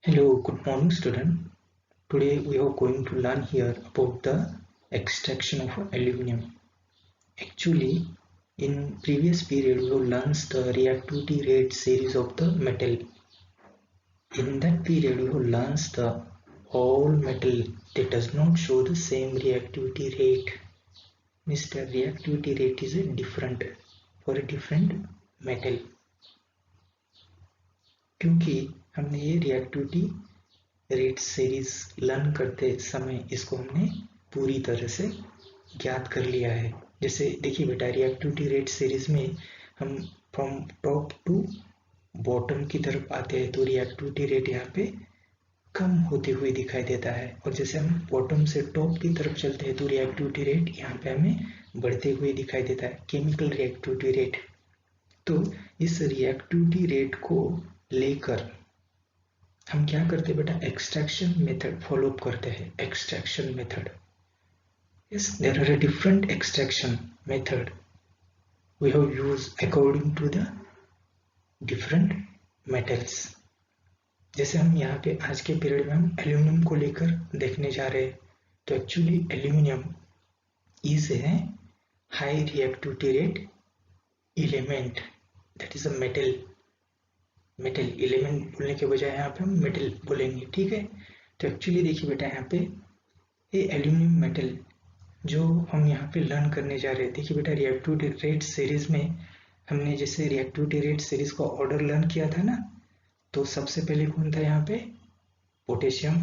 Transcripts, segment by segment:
Hello, good morning student. Today we are going to learn here about the extraction of aluminum. Actually, in previous period we have learned the reactivity rate series of the metal. In that period we have learned the all metal that does not show the same reactivity rate. Means the reactivity rate is different for a different metal. क्योंकि हमने ये reactivity rate series learn करते समय इसको हमने पूरी तरह से ज्ञात कर लिया है। जैसे देखिए बेटा, रिएक्टिविटी रेट सीरीज में हम फ्रॉम टॉप टू बॉटम की तरफ आते हैं तो रिएक्टिविटी रेट यहाँ पे कम होते हुए दिखाई देता है, और जैसे हम बॉटम से टॉप की तरफ चलते हैं तो रिएक्टिविटी रेट यहाँ पे हमें बढ़ते हुए दिखाई देता है, केमिकल रिएक्टिविटी रेट। तो इस रिएक्टिविटी रेट को लेकर हम क्या करते हैं बेटा, एक्सट्रैक्शन मेथड फॉलो करते हैं। Extraction method, yes, there are a different extraction method we have used according to the different metals। जैसे हम यहाँ पे आज के पीरियड में हम एल्यूमिनियम को लेकर देखने जा रहे हैं। तो actually aluminium is a high reactivity rate element, that is a metal. Metal element बोलने के बजाय यहाँ पे हम मेटल बोलेंगे, ठीक है। तो एक्चुअली देखिए बेटा, यहाँ पे ये एल्यूमिनियम मेटल जो हम यहाँ पे लर्न करने जा रहे हैं। देखिए बेटा, रिएक्टिविटी रेट सीरीज में हमने जैसे रिएक्टिविटी रेट सीरीज का ऑर्डर लर्न किया था ना, तो सबसे पहले कौन था यहाँ पे, पोटेशियम,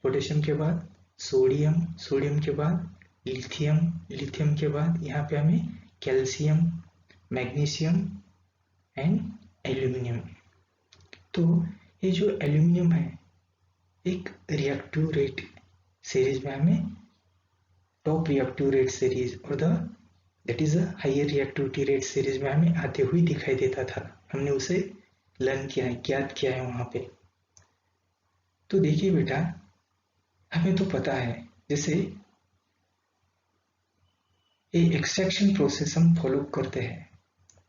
पोटेशियम के बाद सोडियम, सोडियम के बाद लिथियम, लिथियम के बाद यहाँ पे हमें कैल्शियम, मैग्नीशियम एंड एल्यूमिनियम। तो ये जो एल्यूमिनियम है, एक रिएक्टिव रेट सीरीज में हमें टॉप रिएक्टिव रेट सीरीज और that is a higher reactivity rate series में हमें आते हुए दिखाई देता था। हमने उसे लर्न किया है, ज्ञात किया है वहां पे। तो देखिए बेटा, हमें तो पता है जैसे ये एक्सट्रैक्शन प्रोसेस हम फॉलो करते हैं,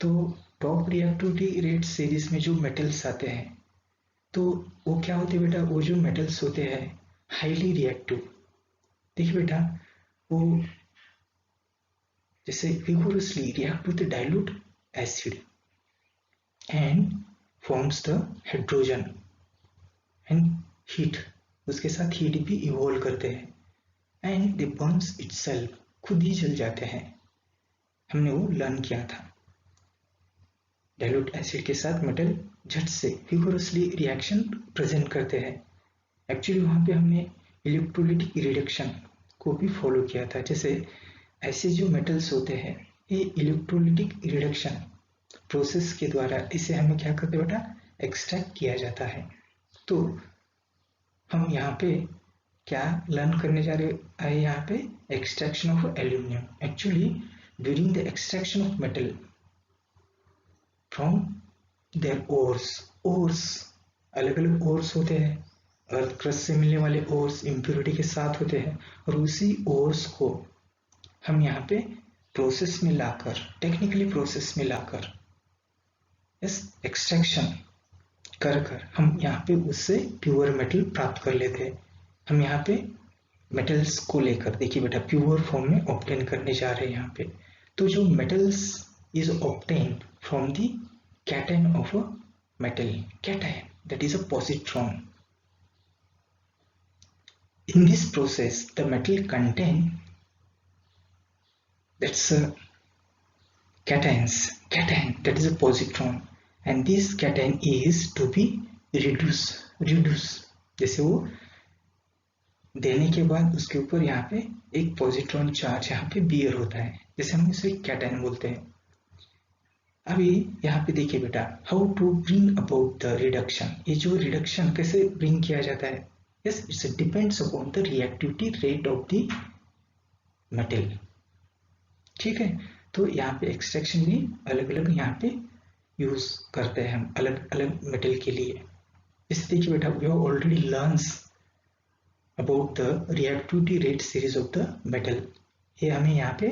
तो टॉप रिएक्टिविटी रेट सीरीज में जो मेटल्स आते हैं तो वो क्या होते हैं बेटा, वो जो मेटल्स होते हैं हाईली रिएक्टिव। देखिए बेटा, वो जैसे vigorously react with the dilute acid and forms the hydrogen and heat, उसके साथ हीट भी इवॉल्व करते हैं एंड दे बर्न्स इटसेल्फ, खुद ही जल जाते हैं। हमने वो लर्न किया था। डाइल्यूट एसिड के साथ मेटल झट से vigorously रिएक्शन प्रेजेंट करते हैं। एक्चुअली वहां पे हमने इलेक्ट्रोलिटिक रिडक्शन को भी फॉलो किया था। जैसे ऐसे जो मेटल्स होते हैं, ये इलेक्ट्रोलिटिक रिडक्शन प्रोसेस के द्वारा इसे हमें क्या करते हैं बेटा, एक्सट्रैक्ट किया जाता है। तो हम यहाँ पे क्या लर्न करने जा रहे हैं, यहाँ पे extraction of aluminium. Actually during the extraction of metal from their ores, ores अलग अलग ओर्स होते हैं, अर्थ क्रस्ट से मिलने वाले ओर्स इम्प्योरिटी के साथ होते हैं, और उसी ओर्स को हम यहाँ पे प्रोसेस में लाकर, टेक्निकली प्रोसेस में लाकर इस एक्सट्रैक्शन कर कर हम यहाँ पे उससे प्योर मेटल प्राप्त कर लेते हैं। हम यहाँ पे मेटल्स को लेकर देखिए बेटा प्योर फॉर्म में ऑब्टेन करने जा रहे हैं यहाँ पे। तो जो metals is obtain from the cation of a metal, cation that is a positron. In this process, the metal contain that's a cations, cation that is a positron, and this cation is to be reduce। जैसे वो देने के बाद उसके ऊपर यहाँ पे एक पॉजिट्रॉन चार्ज यहाँ पे बियर होता है, जैसे हम इसे कैटायन बोलते हैं। अभी यहाँ पे देखिए बेटा, how to bring about the reduction. ये जो रिडक्शन कैसे ब्रिंग किया जाता है, yes, it depends upon the reactivity rate of the metal, ठीक है। तो यहाँ पे एक्सट्रैक्शन भी अलग अलग यहाँ पे यूज करते हैं हम अलग अलग मेटल के लिए। इसे देखिए बेटा, we have already learns about the reactivity rate series of the metal. ये हमें यहाँ पे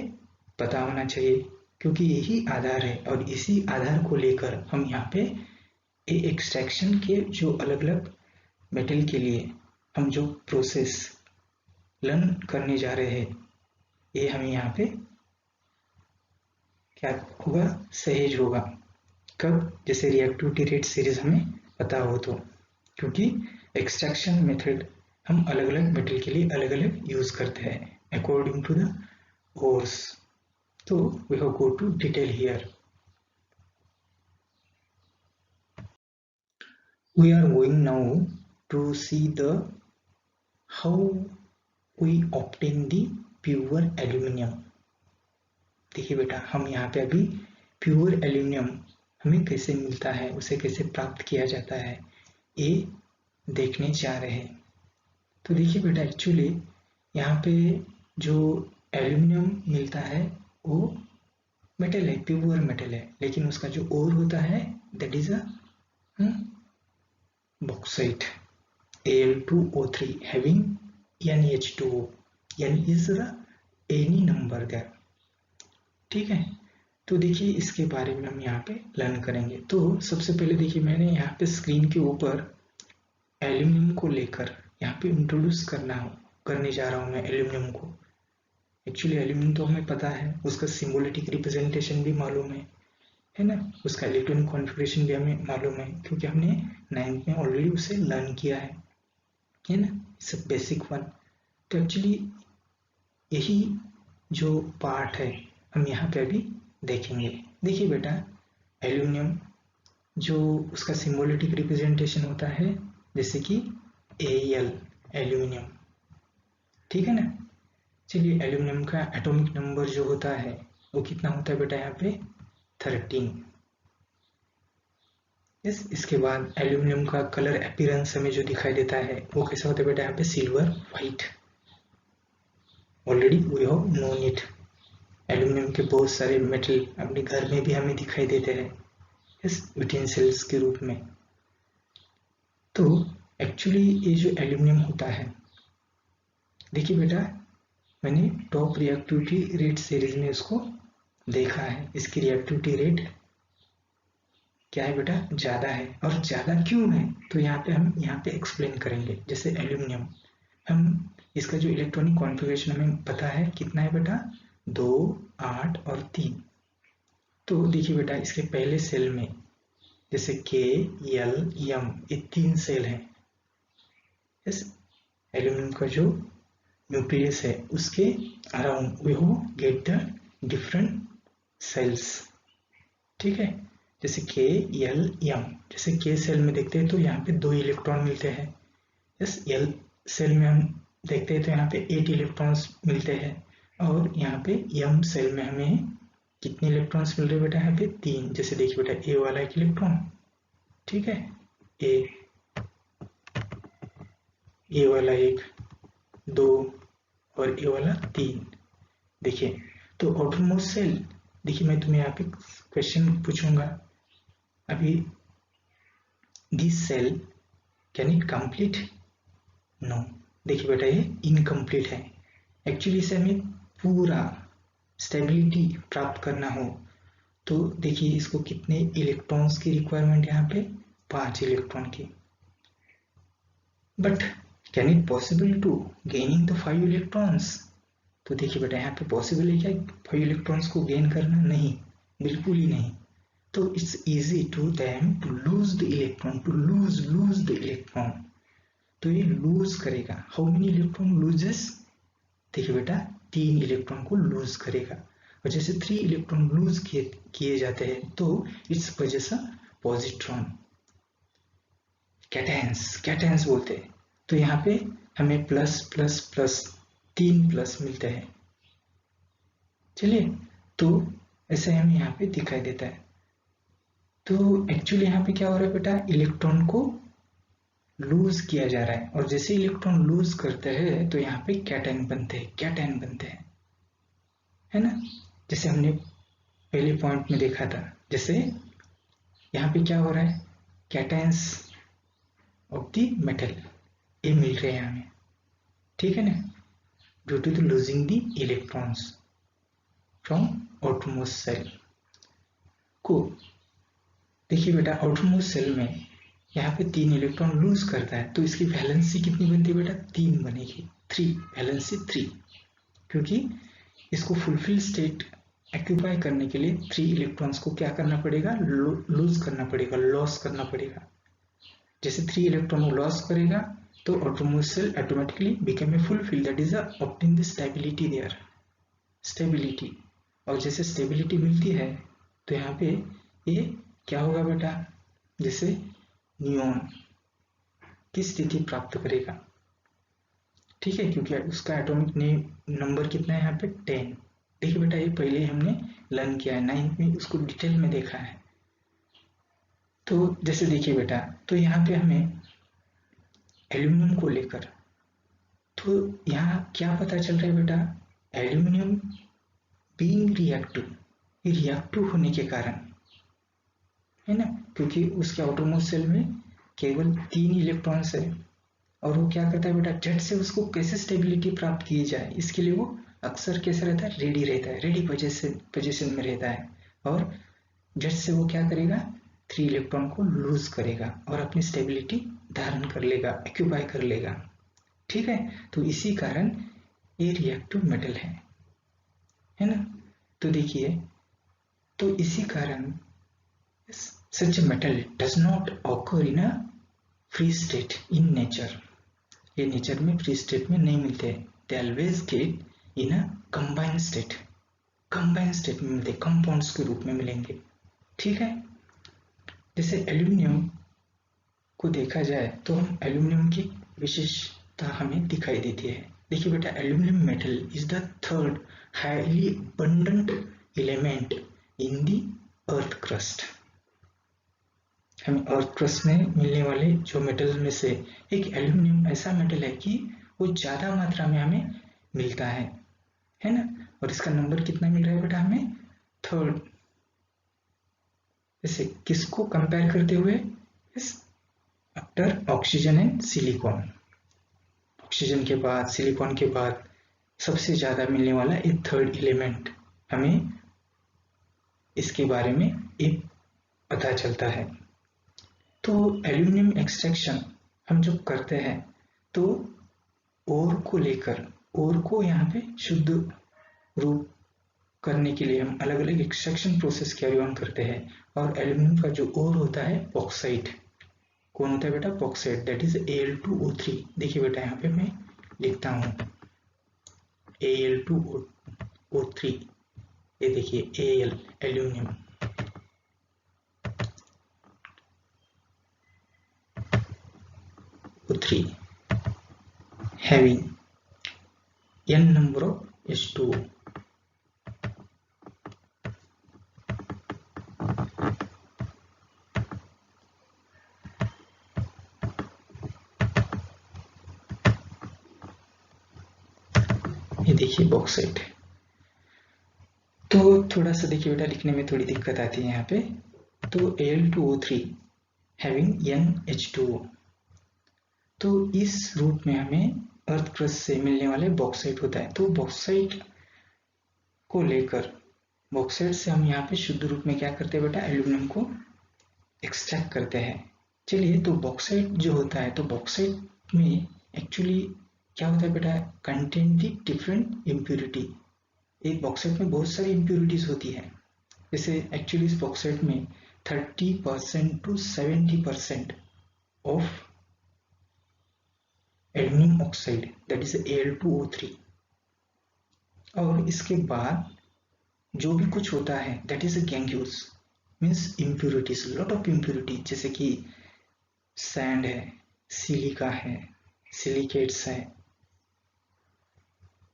पता होना चाहिए, क्योंकि यही आधार है, और इसी आधार को लेकर हम यहाँ पे एक्सट्रैक्शन के जो अलग अलग मेटल के लिए हम जो प्रोसेस लर्न करने जा रहे हैं, ये हमें यहाँ पे क्या होगा, सहज होगा। कब? जैसे रिएक्टिविटी रेट सीरीज हमें पता हो तो, क्योंकि एक्सट्रैक्शन मेथड हम अलग अलग मेटल के लिए अलग अलग यूज करते हैं अकॉर्डिंग टू द ओर्स। तो we have go to detail here. We are going now to see the how we obtain the pure aluminium। देखिए बेटा, हम यहाँ पे अभी प्योर एल्यूमिनियम हमें कैसे मिलता है, उसे कैसे प्राप्त किया जाता है, ये देखने जा रहे हैं। तो देखिए बेटा, एक्चुअली यहाँ पे जो एल्यूमिनियम मिलता है वो मेटल है, प्योर मेटल है, लेकिन उसका जो ओर होता है that is a bauxite Al2O3 having NH2O, N is the any number there। ठीक है, तो देखिए इसके बारे में हम यहाँ पे लर्न करेंगे। तो सबसे पहले देखिए, मैंने यहाँ पे स्क्रीन के ऊपर एल्यूमिनियम को लेकर यहाँ पे इंट्रोड्यूस करने जा रहा हूँ मैं एल्यूमिनियम को। एक्चुअली एल्यूमिनियम तो हमें पता है, उसका सिम्बोलिटिक रिप्रेजेंटेशन भी मालूम है ना, उसका इलेक्ट्रॉनिक कॉन्फ़िगरेशन भी हमें मालूम है, क्योंकि हमने 9th में ऑलरेडी उसे लर्न किया है ना, इट्स अ बेसिक वन। तो एक्चुअली यही जो पार्ट है हम यहाँ पे अभी देखेंगे। देखिए बेटा, एल्यूमिनियम जो उसका सिम्बोलिटिक रिप्रेजेंटेशन होता है जैसे कि Al एल्यूमिनियम, ठीक है ना। चलिए, एल्यूमिनियम का एटॉमिक नंबर जो होता है वो कितना होता है बेटा, यहाँ पे 13। यस, इसके बाद एल्यूमिनियम का कलर अपीयरेंस हमें जो दिखाई देता है वो कैसा होता है बेटा, यहाँ पे silver white. Already we have known it. Aluminium के बहुत सारे मेटल अपने घर में भी हमें दिखाई देते हैं, यस, यूटेंसिल्स के रूप में। तो एक्चुअली ये जो एल्यूमिनियम होता है, देखिए बेटा, मैंने टॉप रिएक्टिविटी रेट सीरीज में इसको देखा है। इसकी रिएक्टिविटी रेट क्या है बेटा, ज्यादा है। और ज्यादा क्यों है, तो यहाँ पे हम एक्सप्लेन करेंगे। जैसे एल्यूमिनियम, हम इसका जो इलेक्ट्रॉनिक कॉन्फ़िगरेशन हमें पता है कितना है बेटा, 2, 8 और 3। तो देखिए बेटा, इसके पहले सेल में जैसे K, L, M, ये 3 सेल हैं। इस एल्यूमिनियम का जो न्यूक्लियस है उसके अराउंड वी हो गेट द डिफरेंट सेल्स, ठीक है। जैसे K, L, M, जैसे K सेल में देखते हैं तो यहाँ पे 2 इलेक्ट्रॉन मिलते हैं। इस L सेल में हम देखते हैं तो यहाँ पे 8 इलेक्ट्रॉन्स मिलते हैं। और यहाँ पे M सेल में हमें कितने इलेक्ट्रॉन्स मिल रहे हैं बेटा, यहाँ पे 3। जैसे देखिए बेटा, A वाला 1 इलेक्ट्रॉन, ठीक है, A वाला 1, 2 और A वाला 3। देखिए, तो आउटरमोस्ट सेल, देखिए मैं तुम्हें यहाँ पे क्वेश्चन पूछूंगा अभी, this shell can it complete? No. देखिए बेटा, ये इनकम्प्लीट है। एक्चुअली इसे हमें पूरा स्टेबिलिटी प्राप्त करना हो तो देखिए इसको कितने इलेक्ट्रॉन्स की रिक्वायरमेंट, यहाँ पे 5 इलेक्ट्रॉन की। But can it possible to gaining the 5 electrons? तो देखिए बेटा, यहाँ पे पॉसिबल है क्या 5 इलेक्ट्रॉन्स को गेन करना? नहीं, बिल्कुल ही नहीं। तो it's easy to them to lose the electron, to lose the electron. तो ये लूज करेगा। How many electron loses? देखिए बेटा, 3 इलेक्ट्रॉन को लूज करेगा। और जैसे 3 इलेक्ट्रॉन लूज किए जाते हैं तो इट्स वजह से पॉजिट्रॉन, कैटायंस बोलते हैं। तो यहाँ पे हमें प्लस प्लस प्लस 3 प्लस मिलते हैं। चलिए, तो ऐसे हमें यहाँ पे दिखाई देता है। तो एक्चुअली यहाँ पे क्या हो रहा है बेटा, इलेक्ट्रॉन को लूज किया जा रहा है। और जैसे इलेक्ट्रॉन लूज करते हैं तो यहाँ पे कैटायन बनते हैं, है ना। जैसे हमने पहले पॉइंट में देखा था, जैसे यहाँ पे क्या हो रहा है, कैटायंस ऑफ द मेटल ये मिल रहे हैं हमें, ठीक है ना, due to the losing the electrons from outermost shell को। देखिए बेटा, आउटरमोस्ट सेल में यहाँ पे 3 इलेक्ट्रॉन लूज करता है, तो इसकी वैलेंसी कितनी बनती है बेटा? 3 बनेगी, 3, वैलेंसी 3, क्योंकि इसको फुलफिल स्टेट एक्यूपाई करने के लिए 3 इलेक्ट्रॉन्स को क्या करना पड़ेगा? लूज करना पड़ेगा, लॉस करना पड़ेगा। जैसे 3 इलेक्ट्रॉन को लॉस करेगा तो autonomous cell automatically become a fulfill, that is obtain the stability there, stability. और जैसे स्टेबिलिटी मिलती है तो यहाँ पे ये क्या होगा बेटा? जैसे नियॉन की स्थिति प्राप्त करेगा, ठीक है, क्योंकि उसका एटॉमिक नंबर कितना है यहाँ पे? 10। देखिए बेटा, ये पहले हमने लर्न किया है, 9th में उसको डिटेल में देखा है। तो जैसे देखिए बेटा, तो यहाँ पे हमें एल्यूमिनियम को लेकर, तो यहाँ क्या पता चल रहा है बेटा? एल्यूमिनियम बीइंग रिएक्टिव, ये रिएक्टिव होने के कारण है ना, क्योंकि उसके आउटरमोस्ट सेल में केवल 3 इलेक्ट्रॉन्स है, और वो क्या करता है बेटा? झट से उसको कैसे स्टेबिलिटी प्राप्त की जाए, इसके लिए वो अक्सर कैसे रहता है? रेडी रहता है, रेडी पोजीशन में रहता है, और झट से वो क्या करेगा? 3 इलेक्ट्रॉन को लूज करेगा और अपनी स्टेबिलिटी धारण कर लेगा, एक्यूपाई कर लेगा, ठीक है। तो इसी कारण ये रिएक्टिव मेटल है ना। तो देखिए, तो इसी कारण such a metal does not occur in a free state in nature, ये नेचर में फ्री स्टेट में नहीं मिलते, they always get in a combined state, combine state में मिलते, कंपाउंड्स के रूप में मिलेंगे, ठीक है। जैसे एल्यूमिनियम को देखा जाए तो हम एल्यूमिनियम की विशेषता हमें दिखाई देती है। देखिए बेटा, aluminium metal is the third highly abundant element in the earth crust, हमें अर्थ क्रस्ट में मिलने वाले जो मेटल में से एक एल्यूमिनियम ऐसा मेटल है कि वो ज्यादा मात्रा में हमें मिलता है ना। और इसका नंबर कितना मिल रहा है बेटा? हमें थर्ड। जैसे किसको कंपेयर करते हुए? After oxygen and silicon, oxygen के बाद, सिलिकॉन के बाद सबसे ज्यादा मिलने वाला एक थर्ड एलिमेंट, हमें इसके बारे में एक पता चलता है। तो एल्यूमिनियम एक्सट्रैक्शन हम जब करते हैं तो ओर को लेकर, ओर को यहाँ पे शुद्ध रूप करने के लिए हम अलग अलग एक्सट्रैक्शन प्रोसेस कैरी ऑन करते हैं। और एल्यूमिनियम का जो ओर होता है बॉक्साइट, कौन होता है बेटा? Bauxite, that is Al2O3। देखिए बेटा, यहाँ पे मैं लिखता हूँ Al2O3, ये देखिए Al aluminium, O3 having n number of H2O, ये देखिए बॉक्साइट। तो थोड़ा सा देखिए बेटा, लिखने में थोड़ी दिक्कत आती है यहाँ पे। तो Al2O3 having NH2O, तो इस रूप में हमें अर्थ क्रस्ट से मिलने वाले बॉक्साइट होता है। तो बॉक्साइट को लेकर, बॉक्साइट से हम यहाँ पे शुद्ध रूप में क्या करते हैं बेटा? एल्यूमिनियम को एक्सट्रैक्ट करते हैं। चलिए, तो बॉक्साइट जो होता है, तो बॉक्साइट में एक्चुअली क्या होता है बेटा? कंटेन दी डिफरेंट इम्प्योरिटी, एक बॉक्साइट में बहुत सारी इम्प्योरिटीज होती है। जैसे एक्चुअली इस बॉक्साइट में 30% to 70% of aluminium oxide, that is Al2O3, और इसके बाद जो भी कुछ होता है that is gangues, means impurities, lot of impurity, जैसे कि सैंड है, सिलिका है, सिलिकेट्स है,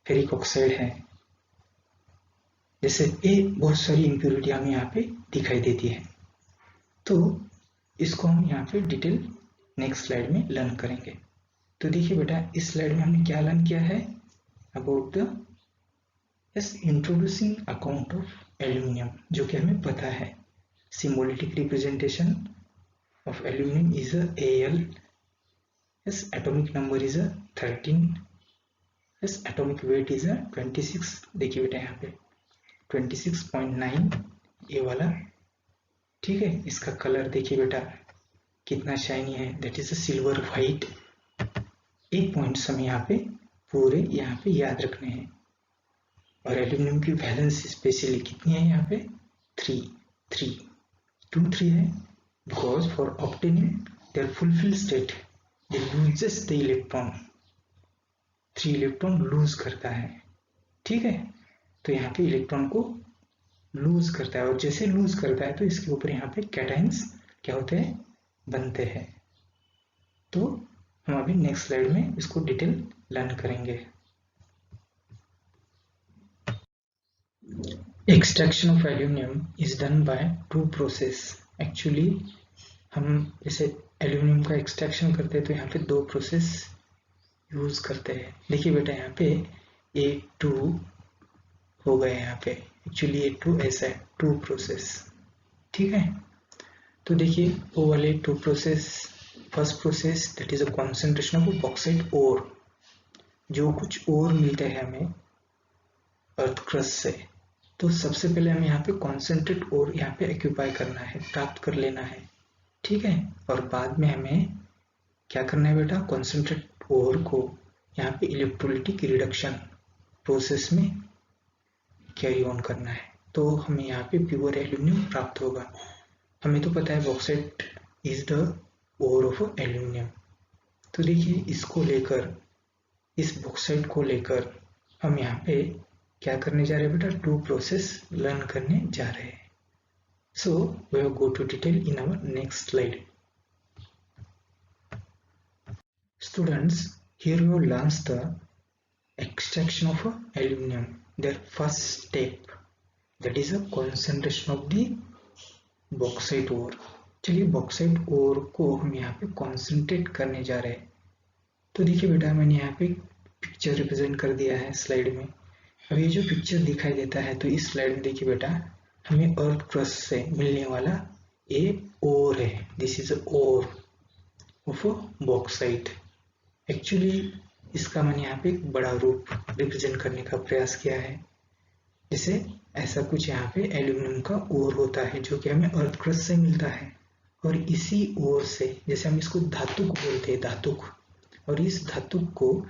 फेरिक ऑक्साइड है, जैसे ये बहुत सारी इम्प्योरिटी हमें यहाँ पे दिखाई देती है। तो इसको हम यहाँ पे डिटेल नेक्स्ट स्लाइड में लर्न करेंगे। तो देखिए बेटा, इस स्लाइड में हमने क्या लर्न किया है? About the introducing account of aluminium, जो कि हमें पता है symbolic representation of aluminium is Al, atomic number is 13, atomic weight is 26। देखिए बेटा, यहाँ पे 26.9 ये वाला, ठीक है। इसका कलर देखिए बेटा, कितना शाइनी है, that is a silver white. एक पॉइंट्स हमें यहाँ पे पूरे यहाँ पे याद रखने हैं। और एल्यूमिनियम की वैलेंस स्पेशली कितनी है यहाँ पे 3 क्यों 3 है, because for obtaining their fulfil state they loses the electron, 3 electron lose करता है। ठीक है, तो यहाँ पे इलेक्ट्रॉन को लूज करता है, और जैसे लूज करता है तो इसके ऊपर यहाँ पे कैटायंस क्या होते हैं, बनते हैं। तो हम अभी नेक्स्ट स्लाइड में इसको डिटेल लर्न करेंगे। Extraction of aluminium is done by 2 process. Actually हम जैसे एल्यूमिनियम का एक्सट्रैक्शन करते हैं तो यहाँ पे 2 प्रोसेस यूज करते हैं। देखिए बेटा यहाँ पे A2 हो गए, यहाँ पे एक्चुअली A2 ऐसा है 2 प्रोसेस। ठीक है, तो देखिए वो वाले 2 process, first process that is a concentration of bauxite ore, जो कुछ ओर मिलते हैं हमें अर्थ क्रस्ट से, तो सबसे पहले हमें यहाँ पे कॉन्सेंट्रेट ओर यहाँ पे एक्यूपाई करना है, प्राप्त कर लेना है। ठीक है, और बाद में हमें क्या करना है बेटा, कॉन्सेंट्रेट ओर को यहाँ पे इलेक्ट्रोलिटिक रिडक्शन प्रोसेस में कैरी ऑन करना है, तो हमें यहाँ पे प्योर एल्यूमिनियम प्राप्त होगा। हमें तो पता है bauxite is the ore of aluminium. तो देखिए इसको लेकर, इस बॉक्साइट को लेकर हम यहाँ पे क्या करने जा रहे हैं बेटा, 2 प्रोसेस लर्न करने जा रहे हैं। So we will go to detail in our next slide. Students, here we will learn the extraction of aluminum, their first step, that is a concentration of the bauxite ore। चलिए bauxite ore को हम यहाँ पे concentrate करने जा रहे हैं। तो देखिए बेटा मैंने यहाँ पे पिक्चर रिप्रेजेंट कर दिया है स्लाइड में। अब ये जो पिक्चर दिखाई देता है, तो इस स्लाइड में देखिए बेटा हमें अर्थ क्रस्ट से मिलने वाला ए ओर है, this is ore of bauxite. Actually इसका मैंने यहाँ पे एक बड़ा रूप रिप्रेजेंट करने का प्रयास किया है। जैसे ऐसा कुछ यहाँ पे एल्यूमिनियम का ओर होता है जो कि हमें अर्थ क्रस्ट से मिलता है, और इसी ओर से, जैसे हम इसको धातुक बोलते हैं, धातुक, और इस धातुक को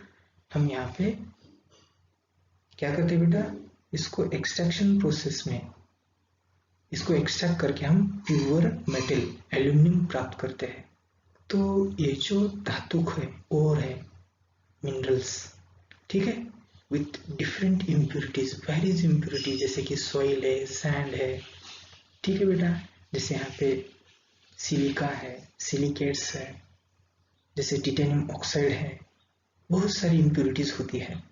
हम यहाँ पे क्या करते हैं बेटा, इसको एक्सट्रैक्शन प्रोसेस में इसको एक्सट्रैक्ट करके हम प्योर मेटल एल्यूमिनियम प्राप्त करते हैं। तो ये जो धातुक है, ओर है, मिनरल्स, ठीक है, with different impurities, various impurities, जैसे कि सॉइल है, सैंड है, ठीक है बेटा, जैसे यहाँ पे सिलिका है, सिलिकेट्स है, जैसे टिटेनियम ऑक्साइड है, बहुत सारी इम्प्योरिटीज होती है।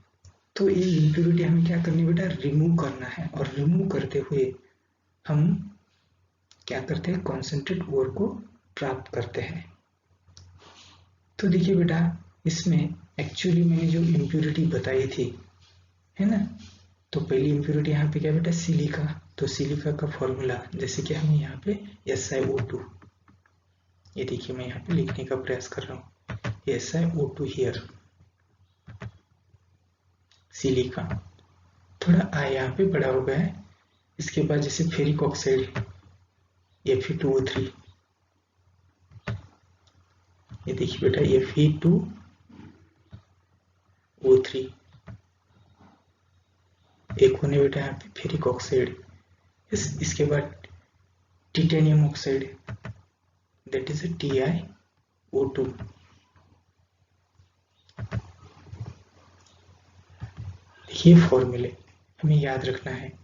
तो ये इम्प्योरिटी हमें क्या करनी बेटा, रिमूव करना है, और रिमूव करते हुए हम क्या करते हैं, कॉन्सेंट्रेट ओर को प्राप्त करते हैं। तो देखिए बेटा इसमें एक्चुअली मैंने जो इम्प्योरिटी बताई थी, है ना, तो पहली इम्प्योरिटी यहाँ पे क्या बेटा, सिलिका। तो सिलिका का फॉर्मूला जैसे कि हम यहाँ पे SiO2, ये देखिए मैं यहाँ पे लिखने का प्रयास कर रहा हूँ, SiO2 हियर, सिलिका, थोड़ा आई यहाँ पे बड़ा हो गया है। इसके बाद जैसे फेरिक ऑक्साइड Fe2O3, ये देखिए बेटा Fe2O3, एक होने बेटा यहाँ पे फेरिक ऑक्साइड। इसके बाद titanium oxide, that is TiO2। ये फॉर्मूले हमें याद रखना है।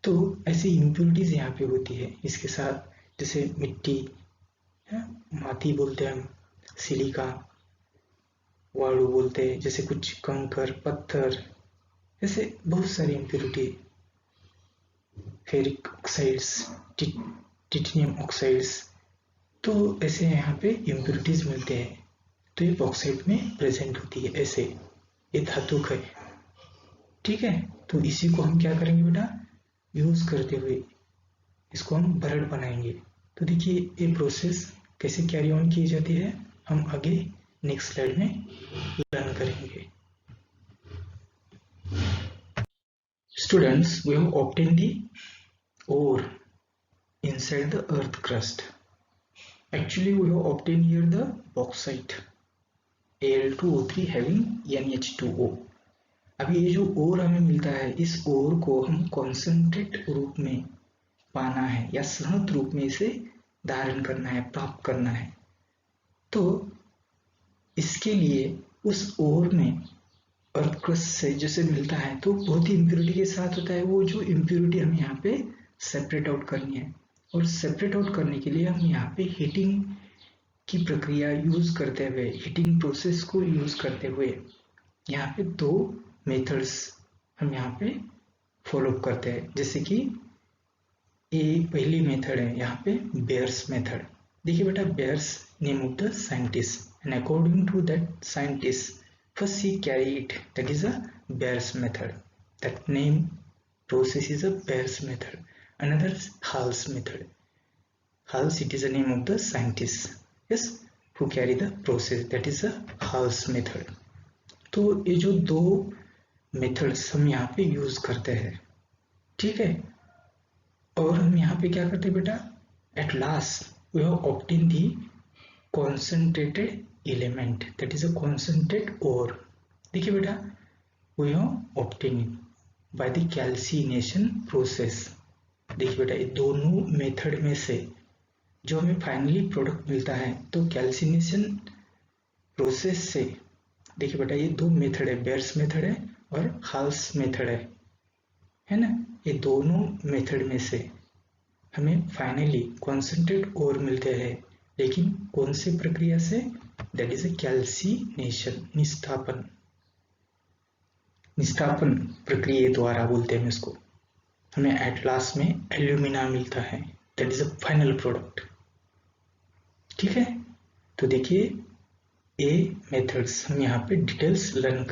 तो ऐसी इम्प्योरिटीज यहाँ पे होती है। इसके साथ जैसे मिट्टी, माटी बोलते हैं हम, सिलिका, वालू बोलते हैं, जैसे कुछ कंकर, पत्थर, ऐसे बहुत सारी impurity, ferric oxides, titanium oxides, तो ऐसे यहाँ पे इम्प्योरिटीज मिलते हैं। तो ये बॉक्साइट में प्रेजेंट होती है, ऐसे ये धातुक है, ठीक है। तो इसी को हम क्या करेंगे बेटा, यूज करते हुए इसको हम बरड बनाएंगे। तो देखिए ये प्रोसेस कैसे कैरी ऑन की जाती है, हम आगे नेक्स्ट स्लाइड में लर्न करेंगे। Students, we have obtain the ore inside the earth crust, Actually, we have obtained here the bauxite Al2O3 having NH2O. अब ये जो ओर हमें मिलता है, इस ओर को हम कॉन्सेंट्रेट रूप में पाना है या सहज रूप में इसे धारण करना है, प्राप्त करना है। तो इसके लिए उस ओर में अर्थ क्रस्ट से जैसे मिलता है तो बहुत ही इम्प्योरिटी के साथ होता है। वो जो इम्प्योरिटी हमें यहाँ पे सेपरेट आउट करनी है, और सेपरेट आउट करने के लिए हम यहाँ पे हीटिंग की प्रक्रिया यूज करते हुए, हीटिंग प्रोसेस को यूज करते हुए यहाँ पे दो मेथड्स हम यहाँ पे फॉलो करते हैं। जैसे कि ये पहली मेथड है यहाँ पे बेयर्स मेथड। देखिए बेटा, Bayer's name of the scientist and according to that scientist first he carry it, that is a Beer's method. That name process is a Beer's method. Another is Hall's method. Hall's, it is the name of the scientist, yes, who carry the process, that is a Hall's method. तो ये जो दो methods हम यहाँ पे use करते हैं, ठीक है। और हम यहाँ पे क्या करते हैं बेटा, at last we have obtain the concentrated element, that is a concentrate ore. देखिए बेटा, we have obtained by the calcination process. देखिए बेटा, ये दोनों मेथड में से जो हमें फाइनली प्रोडक्ट मिलता है, तो कैल्सिनेशन प्रोसेस से, देखिए बेटा ये दो मेथड है, बेयर्स मेथड है और हाल्स मेथड है ना। ये दोनों मेथड में से हमें फाइनली कॉन्सेंट्रेट ओर मिलते हैं, लेकिन कौन सी प्रक्रिया से, दैट इज ए कैल्सिनेशन, निष्ठापन प्रक्रिया द्वारा बोलते हैं इसको। हमें एट लास्ट में एल्यूमिना मिलता है, that is a final product, ठीक है। तो देखिए ये मेथड्स हम यहाँ पे डिटेल्स लर्न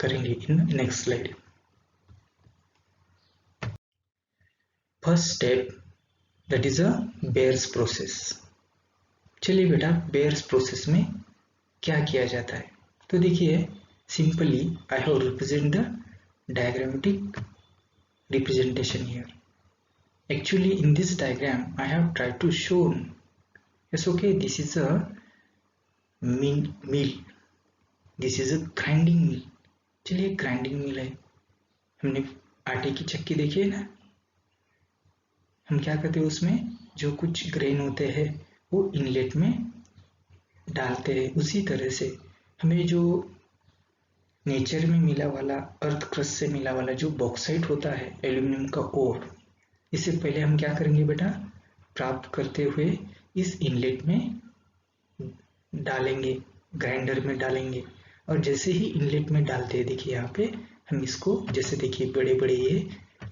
करेंगे इन next slide. First step, that is a bears process. चलिए बेटा, बेयर्स प्रोसेस में क्या किया जाता है, तो देखिए simply I have represent the diagrammatic representation here. Actually in this diagram I have tried to show, yes okay, this is a mill, this is a grinding mill. चलिए ग्राइंडिंग मिल है, हमने आटे की चक्की देखी है ना, हम क्या करते हैं उसमें जो कुछ ग्रेन होते हैं वो इनलेट में डालते हैं। उसी तरह से हमें जो नेचर में मिला वाला, अर्थ क्रस्ट से मिला वाला जो बॉक्साइट होता है, एल्यूमिनियम का ओर, इससे पहले हम क्या करेंगे बेटा, प्राप्त करते हुए इस इनलेट में डालेंगे, ग्राइंडर में डालेंगे। और जैसे ही इनलेट में डालते हैं, देखिए यहाँ पे हम इसको, जैसे देखिए बड़े बड़े ये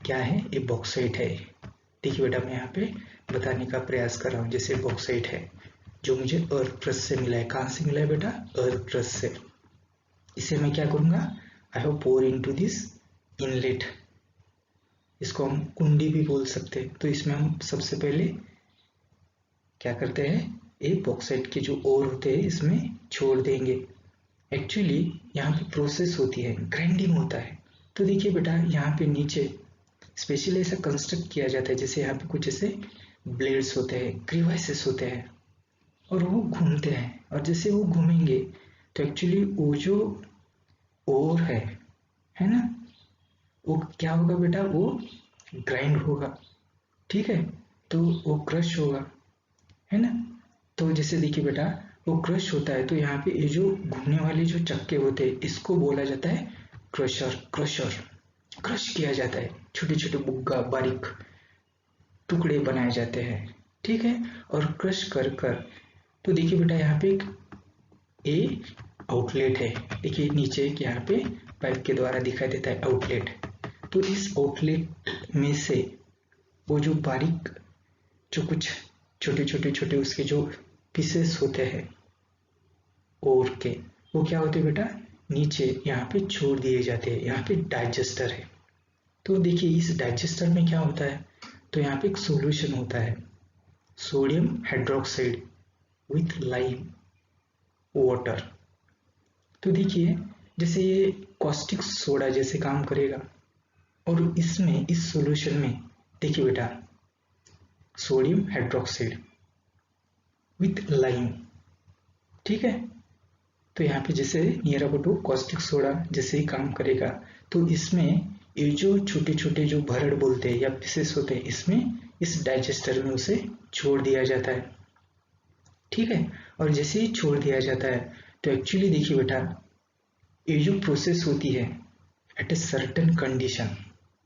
क्या है, ये बॉक्साइट है। देखिए बेटा, मैं यहाँ पे बताने का प्रयास कर रहा हूँ, जैसे बॉक्साइट है जो मुझे अर्थ क्रस्ट से मिला है। कहाँ से मिला है बेटा, अर्थ क्रस्ट से। इसे मैं क्या करूँगा, I have pour into this inlet, इसको हम कुंडी भी बोल सकते हैं। तो इसमें हम सबसे पहले क्या करते हैं, एक बॉक्साइट के जो ओर होते हैं इसमें छोड़ देंगे। एक्चुअली यहाँ पे प्रोसेस होती है, ग्राइंडिंग होता है। तो देखिए बेटा, यहाँ पे नीचे स्पेशली ऐसा कंस्ट्रक्ट किया जाता है, जैसे यहाँ पे कुछ ऐसे ब्लेड्स होते हैं, क्रीवाइसेस होते हैं, और वो घूमते हैं। और जैसे वो घूमेंगे तो एक्चुअली वो जो ओर है ना, वो क्या होगा बेटा, वो ग्राइंड होगा, ठीक है। तो वो क्रश होगा, है ना। तो जैसे देखिए बेटा, वो क्रश होता है, तो यहाँ पे ये जो घूमने वाले जो चक्के होते हैं, इसको बोला जाता है क्रशर। क्रश किया जाता है, छोटे छोटे बुग्गा बारीक टुकड़े बनाए जाते हैं, ठीक है। और क्रश कर तो देखिए बेटा, यहाँ पे एक आउटलेट है, देखिए नीचे यहाँ पे पाइप के द्वारा दिखाई देता है आउटलेट। तो इस आउटलेट में से वो जो बारीक, जो कुछ छोटे उसके जो पीसेस होते हैं ओर के, वो क्या होते हैं बेटा, नीचे यहाँ पे छोड़ दिए जाते हैं। यहाँ पे डाइजेस्टर है। तो देखिए इस डाइजेस्टर में क्या होता है, तो यहाँ पे एक सॉल्यूशन होता है, sodium hydroxide with lime water. तो देखिए जैसे ये कॉस्टिक सोडा जैसे काम करेगा, और इसमें, इस सॉल्यूशन में देखिए बेटा, सोडियम हाइड्रोक्साइड विथ लाइम। ठीक है, तो यहाँ पे जैसे near about two caustic soda जैसे ही काम करेगा, तो इसमें ये जो छोटे छोटे जो भरड़ बोलते हैं या पीसेस होते हैं, इसमें इस डाइजेस्टर में उसे छोड़ दिया जाता है। ठीक है, और जैसे ही छोड़ दिया जाता है तो एक्चुअली देखिए बेटा, ये जो प्रोसेस होती है एट ए सर्टेन कंडीशन,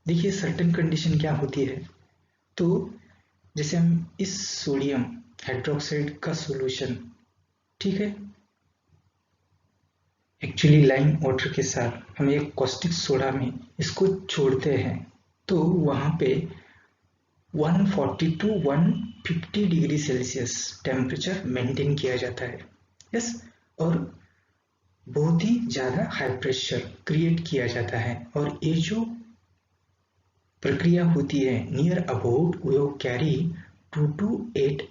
देखिए सर्टेन कंडीशन क्या होती है, तो जैसे हम इस सोडियम हाइड्रोक्साइड का सॉल्यूशन, ठीक है, एक्चुअली लाइम वाटर के साथ हम एक कॉस्टिक सोडा में इसको छोड़ते हैं, तो वहां पे 140 to 150 degree Celsius temperature maintain किया जाता है। यस, और बहुत ही ज्यादा हाई प्रेशर क्रिएट किया जाता है, और ये जो प्रक्रिया होती है near about will carry 2 to 8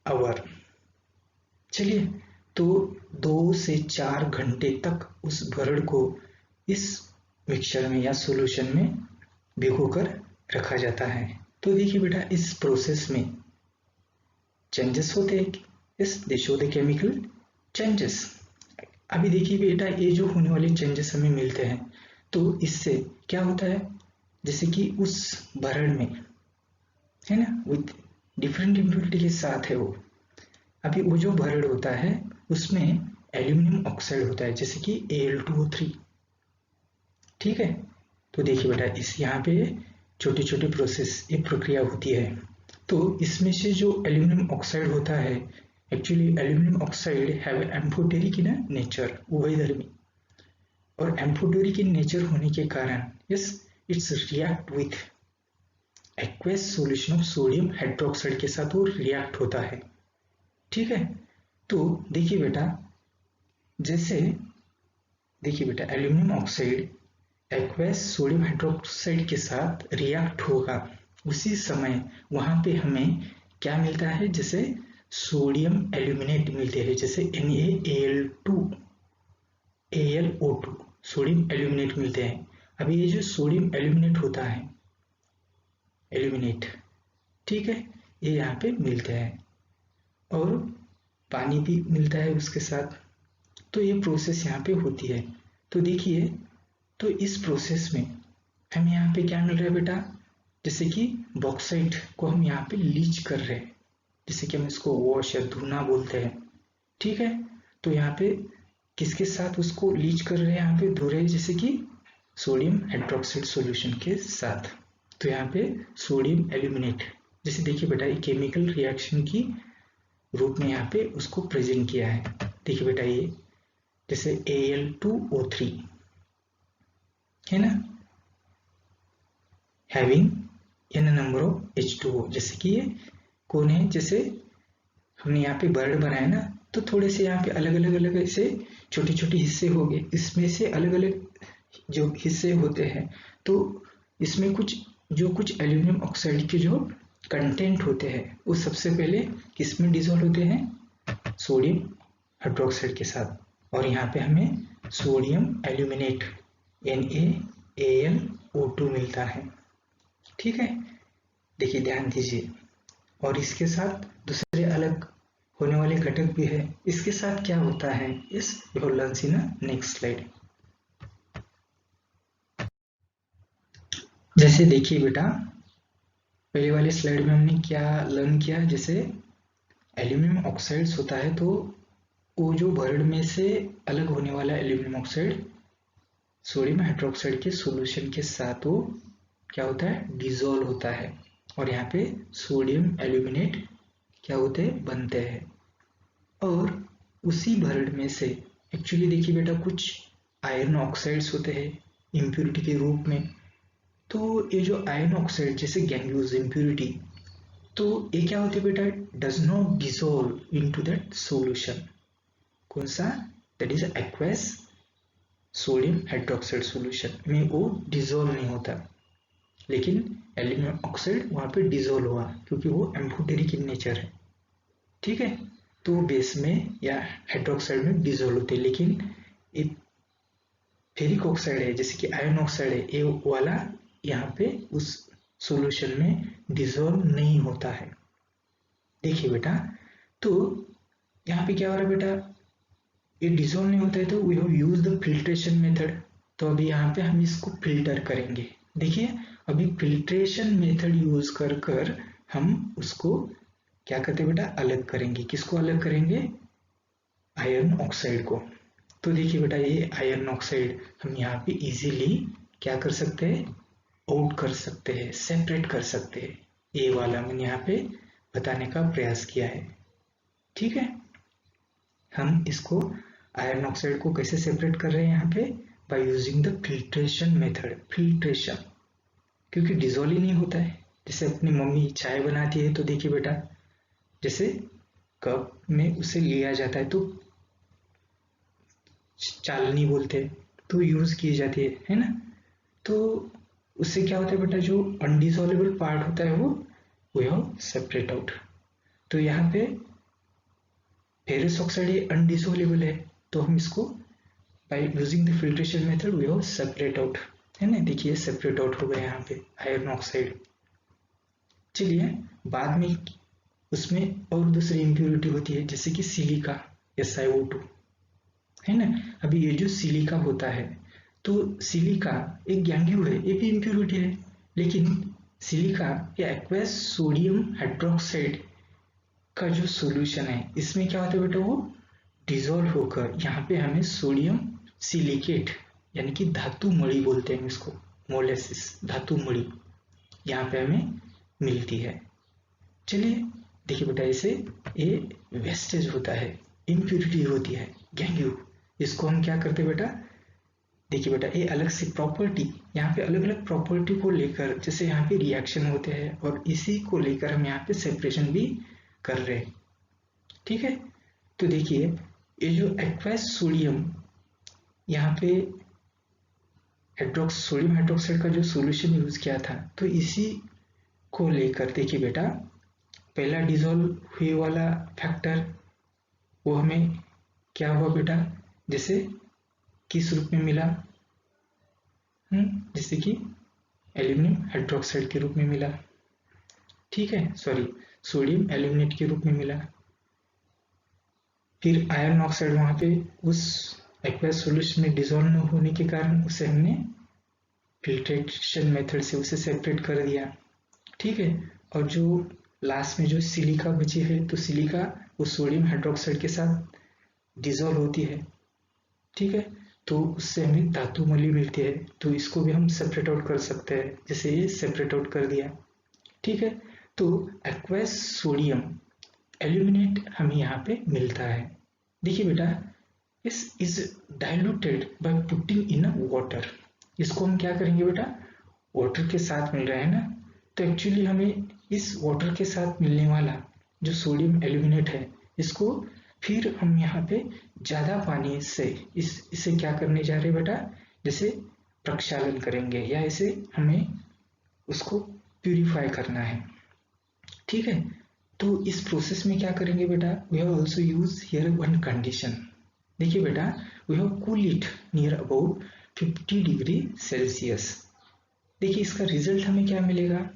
hour. चलिए, तो 2 से 4 घंटे तक उस भरड़ को इस मिक्सचर में या सॉल्यूशन में भिगोकर रखा जाता है। तो देखिए बेटा, इस प्रोसेस में चेंजेस होते हैं, इस दे शो द केमिकल चेंजेस। अभी देखिए बेटा, ये जो होने वाले चेंजेस हमें मिलते हैं, तो इससे क्या होता है, जैसे कि उस भरड़ में है ना, विथ डिफरेंट इम्प्योरिटी के साथ है वो। अभी वो जो भरड़ होता है उसमें एल्यूमिनियम ऑक्साइड होता है, जैसे कि Al2O3। ठीक है, तो देखिए बेटा, इस यहाँ पे छोटी छोटी प्रोसेस, ये प्रक्रिया होती है। तो इसमें से जो एल्यूमिनियम ऑक्साइड होता है, actually aluminium oxide have amphoteric in nature, उभयधर्मी, और एम्फोटेरिक इन नेचर होने के कारण yes it's react with aqueous solution of sodium hydroxide के साथ वो रिएक्ट होता है। ठीक है, तो देखिए बेटा, जैसे देखिए बेटा, aluminium oxide aqueous sodium hydroxide के साथ रिएक्ट होगा, उसी समय वहां पे हमें क्या मिलता है, जैसे सोडियम एल्यूमिनेट मिलते हैं, जैसे NaAl2 AlO2 सोडियम एल्यूमिनेट मिलते हैं। अभी ये जो सोडियम एल्यूमिनेट होता है, एल्यूमिनेट, ठीक है, ये यहाँ पे मिलते हैं, और पानी भी मिलता है उसके साथ। तो ये प्रोसेस यहाँ पे होती है। तो देखिए, तो इस प्रोसेस में हम यहाँ पे क्या मिल रहा है बेटा, जैसे कि बॉक्साइट को हम यहाँ पे लीच कर रहे हैं, जैसे कि हम इसको वॉश या धुना बोलते हैं। ठीक है, तो यहाँ पे किसके साथ उसको लीच कर रहे हैं, यहाँ पे धो रहे हैं, जैसे कि सोडियम हाइड्रोक्साइड सॉल्यूशन के साथ। तो यहाँ पे सोडियम एल्यूमिनेट, जैसे देखिए बेटा, ये केमिकल रिएक्शन की रूप में यहाँ पे उसको प्रेजेंट किया है। देखिए बेटा, ये जैसे Al2O3 है ना, having n number of H2O, जैसे कि ये कौन है, जैसे हमने यहाँ पे बर्ड बनाया ना, तो थोड़े से यहाँ पे अलग अलग अलग ऐसे छोटे छोटे हिस्से हो गए, इसमें से अलग अलग जो हिस्से होते हैं, तो इसमें कुछ एल्यूमिनियम ऑक्साइड के जो कंटेंट होते हैं, वो सबसे पहले किसमें डिसॉल्व होते हैं, सोडियम हाइड्रोक्साइड के साथ, और यहाँ पे हमें सोडियम एल्यूमिनेट NaAlO2 मिलता है। ठीक है, देखिए ध्यान दीजिए, और इसके साथ दूसरे अलग होने वाले घटक भी है। इसके साथ क्या होता है, इस लर्न इन नेक्स्ट स्लाइड। जैसे देखिए बेटा, पहले वाले स्लाइड में हमने क्या लर्न किया, जैसे एल्यूमिनियम ऑक्साइड्स होता है, तो वो जो भरड़ में से अलग होने वाला एल्यूमिनियम ऑक्साइड सोडियम हाइड्रोक्साइड के सॉल्यूशन के साथ वो क्या होता है, डिसॉल्व होता है, और यहाँ पे सोडियम एल्यूमिनेट क्या होते हैं, बनते हैं। और उसी भरड़ में से एक्चुअली देखिए बेटा, कुछ आयरन ऑक्साइड्स होते हैं इम्प्यूरिटी के रूप में। तो ये जो आयरन ऑक्साइड जैसे गैंगूज इम्प्यूरिटी, तो ये क्या होते हैं बेटा, does not dissolve into that solution. कौन सा, that is aqueous sodium hydroxide solution में वो डिसॉल्व नहीं होता, लेकिन एल्यूमिनियम ऑक्साइड वहां पे डिसॉल्व हुआ, क्योंकि वो एम्फोटेरिक इन नेचर है। ठीक है, तो बेस में या हाइड्रोक्साइड में डिसॉल्व होते हैं, लेकिन फेरिक ऑक्साइड है, जैसे कि आयरन ऑक्साइड है, ये वाला यहाँ पे उस सॉल्यूशन में डिसॉल्व नहीं होता है। देखिए बेटा, तो यहाँ पे क्या हो रहा है बेटा, ये डिसॉल्व नहीं होता है तो we have use the filtration method. तो अभी यहाँ पे हम इसको फिल्टर करेंगे। देखिए अभी फिल्ट्रेशन मेथड यूज कर कर हम उसको क्या करते हैं बेटा, अलग करेंगे। किसको अलग करेंगे, आयरन ऑक्साइड को। तो देखिए बेटा ये आयरन ऑक्साइड हम यहाँ पे इजीली क्या कर सकते हैं, आउट कर सकते हैं, सेपरेट कर सकते हैं। ये वाला मैंने यहाँ पे बताने का प्रयास किया है। ठीक है, हम इसको आयरन ऑक्साइड को कैसे सेपरेट कर रहे हैं यहाँ पे, bye using the filtration method. Filtration क्योंकि डिजोल्व ही नहीं होता है। जैसे अपनी मम्मी चाय बनाती है तो देखिए बेटा, जैसे कप में उसे लिया जाता है तो चालनी बोलते हैं, तो यूज की जाती है ना। तो उससे क्या होता है बेटा, जो अनडिसॉल्वेबल पार्ट होता है वो हैव सेपरेट आउट। तो यहाँ पे फेरस ऑक्साइड अनडिसॉल्वेबल है, तो हम इसको by using the filtration method we have separate out, है ना। देखिए सेपरेट आउट हो गया यहाँ पे आयरन ऑक्साइड। चलिए बाद में उसमें और दूसरी इम्प्योरिटी होती है, जैसे कि सिलिका SiO2, है ना। अभी ये जो सिलिका होता है, तो सिलिका एक गैंग्यू है, ये भी इम्प्योरिटी है। लेकिन सिलिका या एक्वस सोडियम हाइड्रोक्साइड का जो सॉल्यूशन है, इसमें क्या होता है बेटा, वो डिजोल्व होकर यहाँ पे हमें सोडियम सिलिकेट यानी कि धातु मणि बोलते हैं इसको, मोलेसिस धातु मणि यहाँ पे हमें मिलती है। चलिए देखिए बेटा, इसे ये वेस्टेज होता है, इम्प्यूरिटी होती है, गैंग्यू। इसको हम क्या करते हैं बेटा, देखिए बेटा ये अलग से प्रॉपर्टी, यहाँ पे अलग अलग प्रॉपर्टी को लेकर जैसे यहाँ पे रिएक्शन होते हैं और इसी को लेकर हम यहाँ पे सेपरेशन भी कर रहे हैं। ठीक है, तो देखिए ये जो एक्वस सोडियम यहाँ पे सोडियम हाइड्रोक्साइड का जो सॉल्यूशन यूज किया था, तो इसी को लेकर देखिए बेटा, पहला डिजोल्व हुए वाला फैक्टर वो हमें क्या हुआ बेटा, जैसे किस रूप में मिला, जैसे कि एल्यूमिनियम हाइड्रोक्साइड के रूप में मिला। ठीक है, सॉरी सोडियम एल्यूमिनेट के रूप में मिला। फिर आयरन ऑक्साइड वहां पे उस एक्वस सॉल्यूशन में डिजोल्व न होने के कारण उसे हमने फिल्ट्रेशन मेथड से उसे सेपरेट कर दिया। ठीक है, और जो लास्ट में जो सिलिका बची है, तो सिलिका उस सोडियम हाइड्रोक्साइड के साथ डिजोल्व होती है। ठीक है, तो उससे हमें धातु मणि मिलती है, तो इसको भी हम सेपरेट आउट कर सकते हैं, जैसे ये सेपरेट आउट कर दिया। ठीक है, तो एक्वस सोडियम एल्यूमिनेट हमें यहाँ पे मिलता है। देखिए बेटा, इस is diluted by putting in water. इसको हम क्या करेंगे बेटा, वाटर के साथ मिल रहा है ना, तो एक्चुअली हमें इस वाटर के साथ मिलने वाला जो सोडियम एल्यूमिनेट है, इसको फिर हम यहाँ पे ज्यादा पानी से इसे क्या करने जा रहे हैं बेटा, जैसे प्रक्षालन करेंगे या इसे हमें उसको प्यूरिफाई करना है। ठीक है, तो इस प्रोसेस में क्या करेंगे बेटा, we have also use here one condition. देखिए बेटा, we have cool it near about 50 degree Celsius. देखिए इसका रिजल्ट हमें क्या मिलेगा,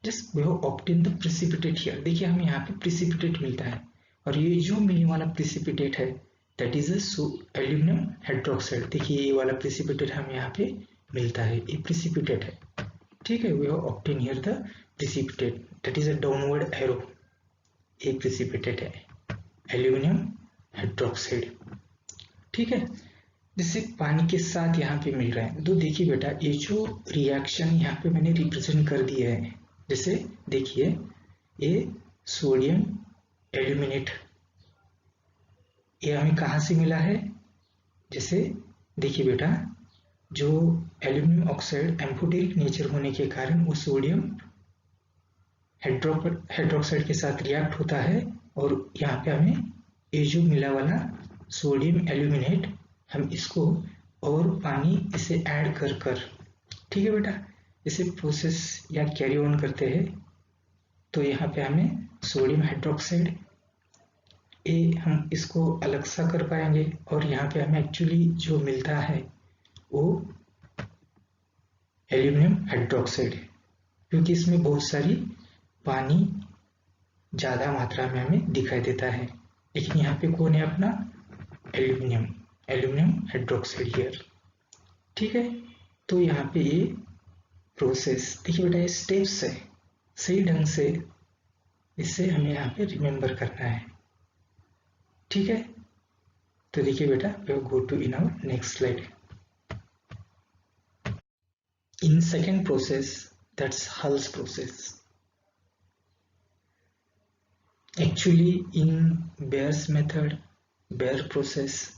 just we have obtain the precipitate here. देखिए हमें यहाँ पे प्रेसिपिटेट मिलता है, और ये जो मिलने वाला प्रेसिपिटेट है दैट इज एल्यूमिनियम हाइड्रोक्साइड। देखिए ये वाला प्रेसिपिटेट हमें यहाँ पे मिलता है, ये प्रेसिपिटेट है। ठीक है, we have obtain here the precipitate that is a downward arrow, ये प्रेसिपिटेट है एल्यूमिनियम हाइड्रोक्साइड। ठीक है, जिससे पानी के साथ यहाँ पे मिल रहा है। तो देखिए बेटा, ये जो रिएक्शन यहाँ पे मैंने रिप्रेजेंट कर दिया है, जैसे देखिए ये सोडियम एल्यूमिनेट, ये हमें कहाँ से मिला है, जैसे देखिए बेटा, जो एल्यूमिनियम ऑक्साइड एम्फोटेरिक नेचर होने के कारण वो सोडियम हाइड्रोक्साइड के साथ रिएक्ट होता है, और यहाँ पे हमें ये जो मिला वाला सोडियम एल्यूमिनेट, हम इसको और पानी इसे ऐड कर कर, ठीक है बेटा, इसे प्रोसेस या कैरी ऑन करते हैं। तो यहाँ पे हमें सोडियम हाइड्रोक्साइड, ये हम इसको अलग सा कर पाएंगे, और यहाँ पे हमें एक्चुअली जो मिलता है वो एल्यूमिनियम हाइड्रोक्साइड, क्योंकि इसमें बहुत सारी पानी ज्यादा मात्रा में हमें दिखाई देता है। लेकिन यहाँ पे कौन है अपना एल्यूमिनियम, एल्यूमिनियम हाइड्रोक्साइड हियर। ठीक है, तो यहाँ पे ये प्रोसेस देखिए बेटा, ये स्टेप्स है, सही ढंग से इससे हमें यहाँ पे रिमेम्बर करना है। ठीक है, तो देखिए बेटा, go to in our next slide. In second process, that's Hull's process. Actually, in Bayer's method, Bayer process,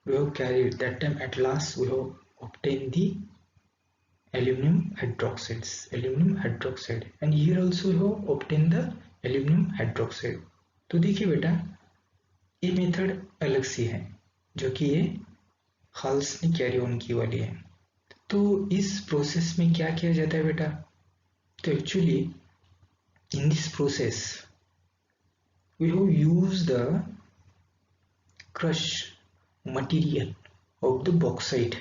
we have carried that time. At last, we have obtained the aluminum hydroxide, and here also we have obtained the aluminum hydroxide. तो देखिए बेटा, ये method अलग सी है जो कि ये hulls ने कैरी ऑन की वाली है। तो इस प्रोसेस में क्या किया जाता है बेटा, तो actually in this process we have used the crush material of the bauxite,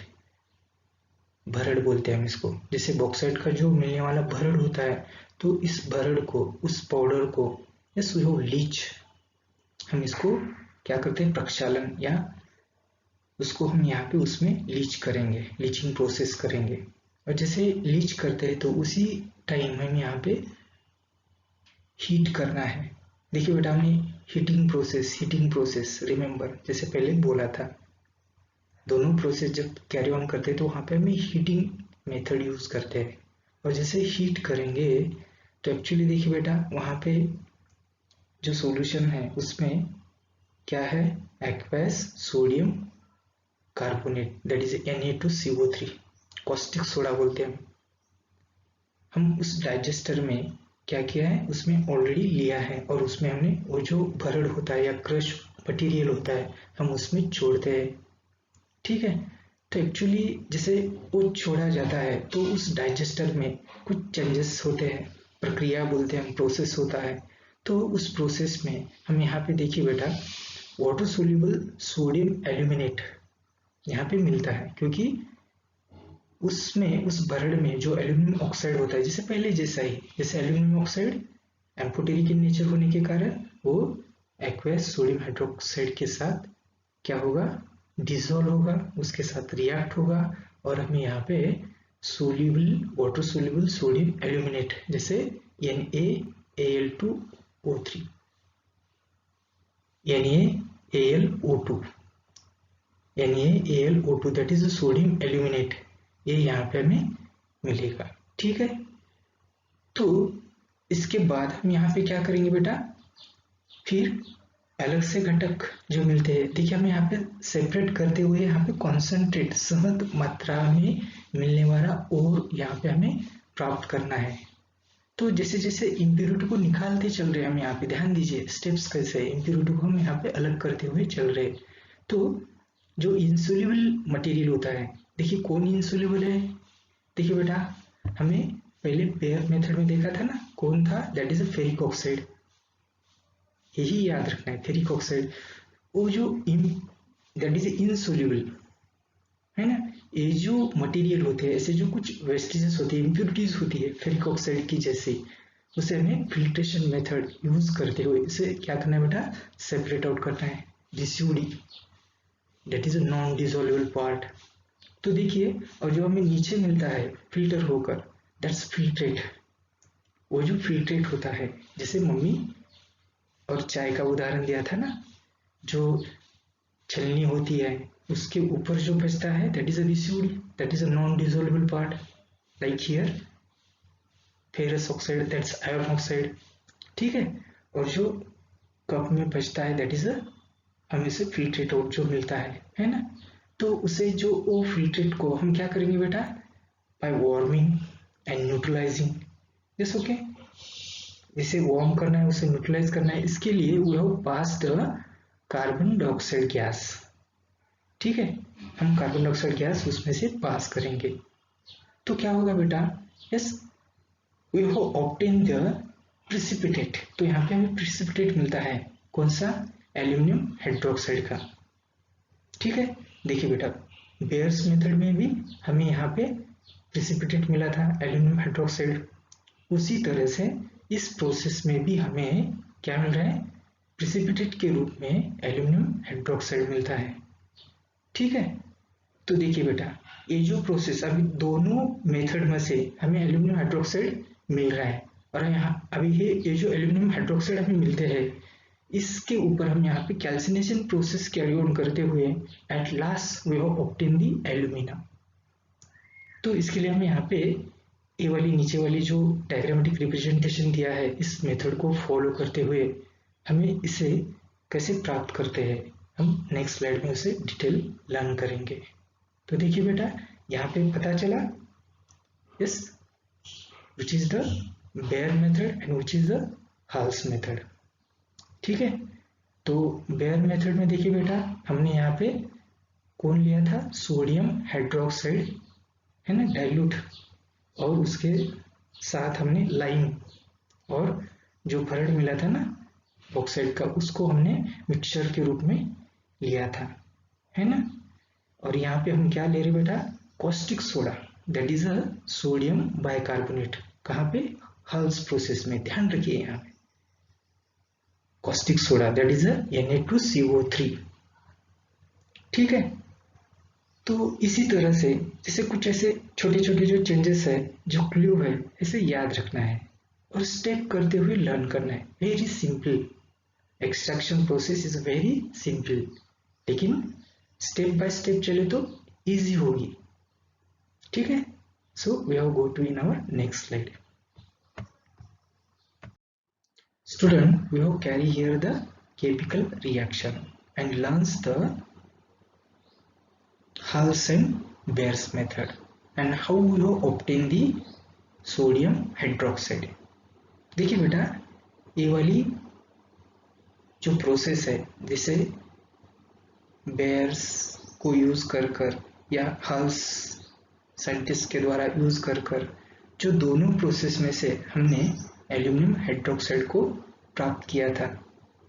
भरड़ बोलते हैं हम इसको। जैसे बॉक्साइट का जो मिलने वाला भरड़ होता है, तो इस भरड़ को, उस पाउडर को, यस वी हैव लीच, हम इसको क्या करते हैं, प्रक्षालन, या उसको हम यहाँ पे उसमें लीच करेंगे, लीचिंग प्रोसेस करेंगे। और जैसे लीच करते हैं तो उसी टाइम हम यहाँ पे हीट करना है। देखिए बेटा, हमने हीटिंग प्रोसेस रिमेम्बर, जैसे पहले बोला था, दोनों प्रोसेस जब कैरी ऑन करते हैं तो वहाँ पे हमें हीटिंग मेथड यूज करते हैं। और जैसे हीट करेंगे तो एक्चुअली देखिए बेटा, वहाँ पे जो सॉल्यूशन है उसमें क्या है, aqueous sodium carbonate, that is Na2CO3, caustic soda बोलते हैं हम उस डाइजेस्टर में क्या किया है, उसमें ऑलरेडी लिया है, और उसमें हमने वो जो भरड़ होता है या क्रश मटेरियल होता है हम उसमें छोड़ते हैं। ठीक है, तो एक्चुअली जैसे वो छोड़ा जाता है तो उस डाइजेस्टर में कुछ चेंजेस होते हैं, प्रक्रिया बोलते हैं हम, प्रोसेस होता है। तो उस प्रोसेस में हम यहाँ पे देखिए बेटा, वाटर सोल्यूबल सोडियम एल्यूमिनेट यहाँ पे मिलता है, क्योंकि उसमें, उस भरड़ में जो एल्यूमिनियम ऑक्साइड होता है, जैसे पहले जैसा ही, जैसे aluminium oxide amphoteric in nature होने के कारण वो एक्वस सोडियम हाइड्रोक्साइड के साथ क्या होगा, डिसॉल्व होगा, उसके साथ रिएक्ट होगा, और हमें यहाँ पे soluble, water soluble sodium aluminate, जैसे NaAl2O3, NaAlO2 that is sodium aluminate, ये यहाँ पे हमें मिलेगा। ठीक है, तो इसके बाद हम यहाँ पे क्या करेंगे बेटा, फिर अलग से घटक जो मिलते हैं, देखिए हमें यहाँ पे सेपरेट करते हुए यहाँ पे कॉन्सेंट्रेट, सहज मात्रा में मिलने वाला और यहाँ पे हमें प्राप्त करना है। तो जैसे जैसे इम्प्योरिटी को निकालते चल रहे हैं हम, यहाँ पे ध्यान दीजिए स्टेप्स कैसे, इम्प्योरिटी को हम यहाँ पे अलग करते हुए चल रहे। तो जो इंसोल्यूबल मटेरियल होता है, देखिए कौन इंसोल्यूबल है, देखिए बेटा, हमें पहले बेयर मेथड में देखा था ना, कौन था, that is a ferric oxide, यही याद रखना है, फेरिक ऑक्साइड। वो जो दैट इज इनसोल्यूबल है ना, ये जो मटेरियल होते हैं, ऐसे जो कुछ वेस्टेजेस होती है, इम्प्योरिटीज होती है फेरिक ऑक्साइड की जैसी, उसे हमें फिल्ट्रेशन मेथड यूज करते हुए इसे क्या करना है बेटा, सेपरेट आउट करना है, DCOD, that is a non dissolvable part. तो देखिए, और जो हमें नीचे मिलता है फिल्टर होकर, दैट्स फिल्ट्रेट, वो जो फिल्ट्रेट होता है, जैसे मम्मी और चाय का उदाहरण दिया था ना, जो छलनी होती है उसके ऊपर जो बचता है, that is a DCOD, that is a non dissolvable part, like here ferrous oxide, that's iron oxide. ठीक है, और जो कप में बचता है, दैट इज अ, हमें से फिल्ट्रेट आउट जो मिलता है ना। तो उसे जो वो फिल्ट्रेट को हम क्या करेंगे बेटा, by warming and neutralising, yes okay, इसे वार्म करना है, उसे न्यूट्रलाइज करना है, इसके लिए we have passed carbon dioxide gas. ठीक है, हम कार्बन डाइऑक्साइड गैस उसमें से पास करेंगे, तो क्या होगा बेटा, yes we have obtain the precipitate, तो यहाँ पे हमें प्रिसिपिटेट मिलता है, कौन सा, एल्यूमिनियम हाइड्रोक्साइड का। ठीक है, देखिए बेटा, बेयर्स मेथड में भी हमें यहाँ पे प्रिसिपिटेट मिला था, एल्यूमिनियम हाइड्रोक्साइड, उसी तरह से इस प्रोसेस में भी हमें क्या मिल रहा है, प्रिसिपिटेट के रूप में एल्यूमिनियम हाइड्रोक्साइड मिलता है। ठीक है, तो देखिए बेटा, ये जो प्रोसेस अभी दोनों मेथड में से हमें एल्यूमिनियम हाइड्रोक्साइड मिल रहा है, और यहाँ अभी ये जो एल्यूमिनियम हाइड्रोक्साइड हमें मिलते हैं, इसके ऊपर हम यहाँ पे कैल्सिनेशन प्रोसेस कैरी ऑन करते हुए at last we have obtain the alumina. तो इसके लिए हम यहाँ पे ये वाली नीचे वाली जो डायग्रामेटिक रिप्रेजेंटेशन दिया है, इस मेथड को फॉलो करते हुए हमें इसे कैसे प्राप्त करते हैं, हम नेक्स्ट स्लाइड में उसे डिटेल लर्न करेंगे। तो देखिए बेटा, यहाँ पे पता चला yes which is the Bayer method and which is the Hall's method. ठीक है, तो बेयर मेथड में देखिए बेटा, हमने यहाँ पे कौन लिया था, सोडियम हाइड्रोक्साइड है ना, डाइल्यूट, और उसके साथ हमने लाइम और जो भरड़ मिला था ना ऑक्साइड का, उसको हमने मिक्सचर के रूप में लिया था, है ना। और यहाँ पे हम क्या ले रहे बेटा, caustic soda, that is a sodium bicarbonate. कहाँ पे, हल्स प्रोसेस में, ध्यान रखिए यहाँ पे caustic soda that is a Na2CO3। ठीक है, तो इसी तरह से जैसे कुछ ऐसे छोटे छोटे जो चेंजेस है, जो क्लू है, इसे याद रखना है और स्टेप करते हुए लर्न करना है। Very simple, extraction process is very simple, लेकिन स्टेप बाय स्टेप चले तो इजी होगी। ठीक है, so we have go to in our next slide. Student, we have carry here the chemical reaction and learns the Hall's and Beer's method and how we have obtain the sodium hydroxide। देखिए बेटा, ये वाली जो process है, जिसे bears को use कर या हल्स साइंटिस्ट के द्वारा यूज कर जो दोनों प्रोसेस में से हमने एल्यूमिनियम हाइड्रोक्साइड को प्राप्त किया था,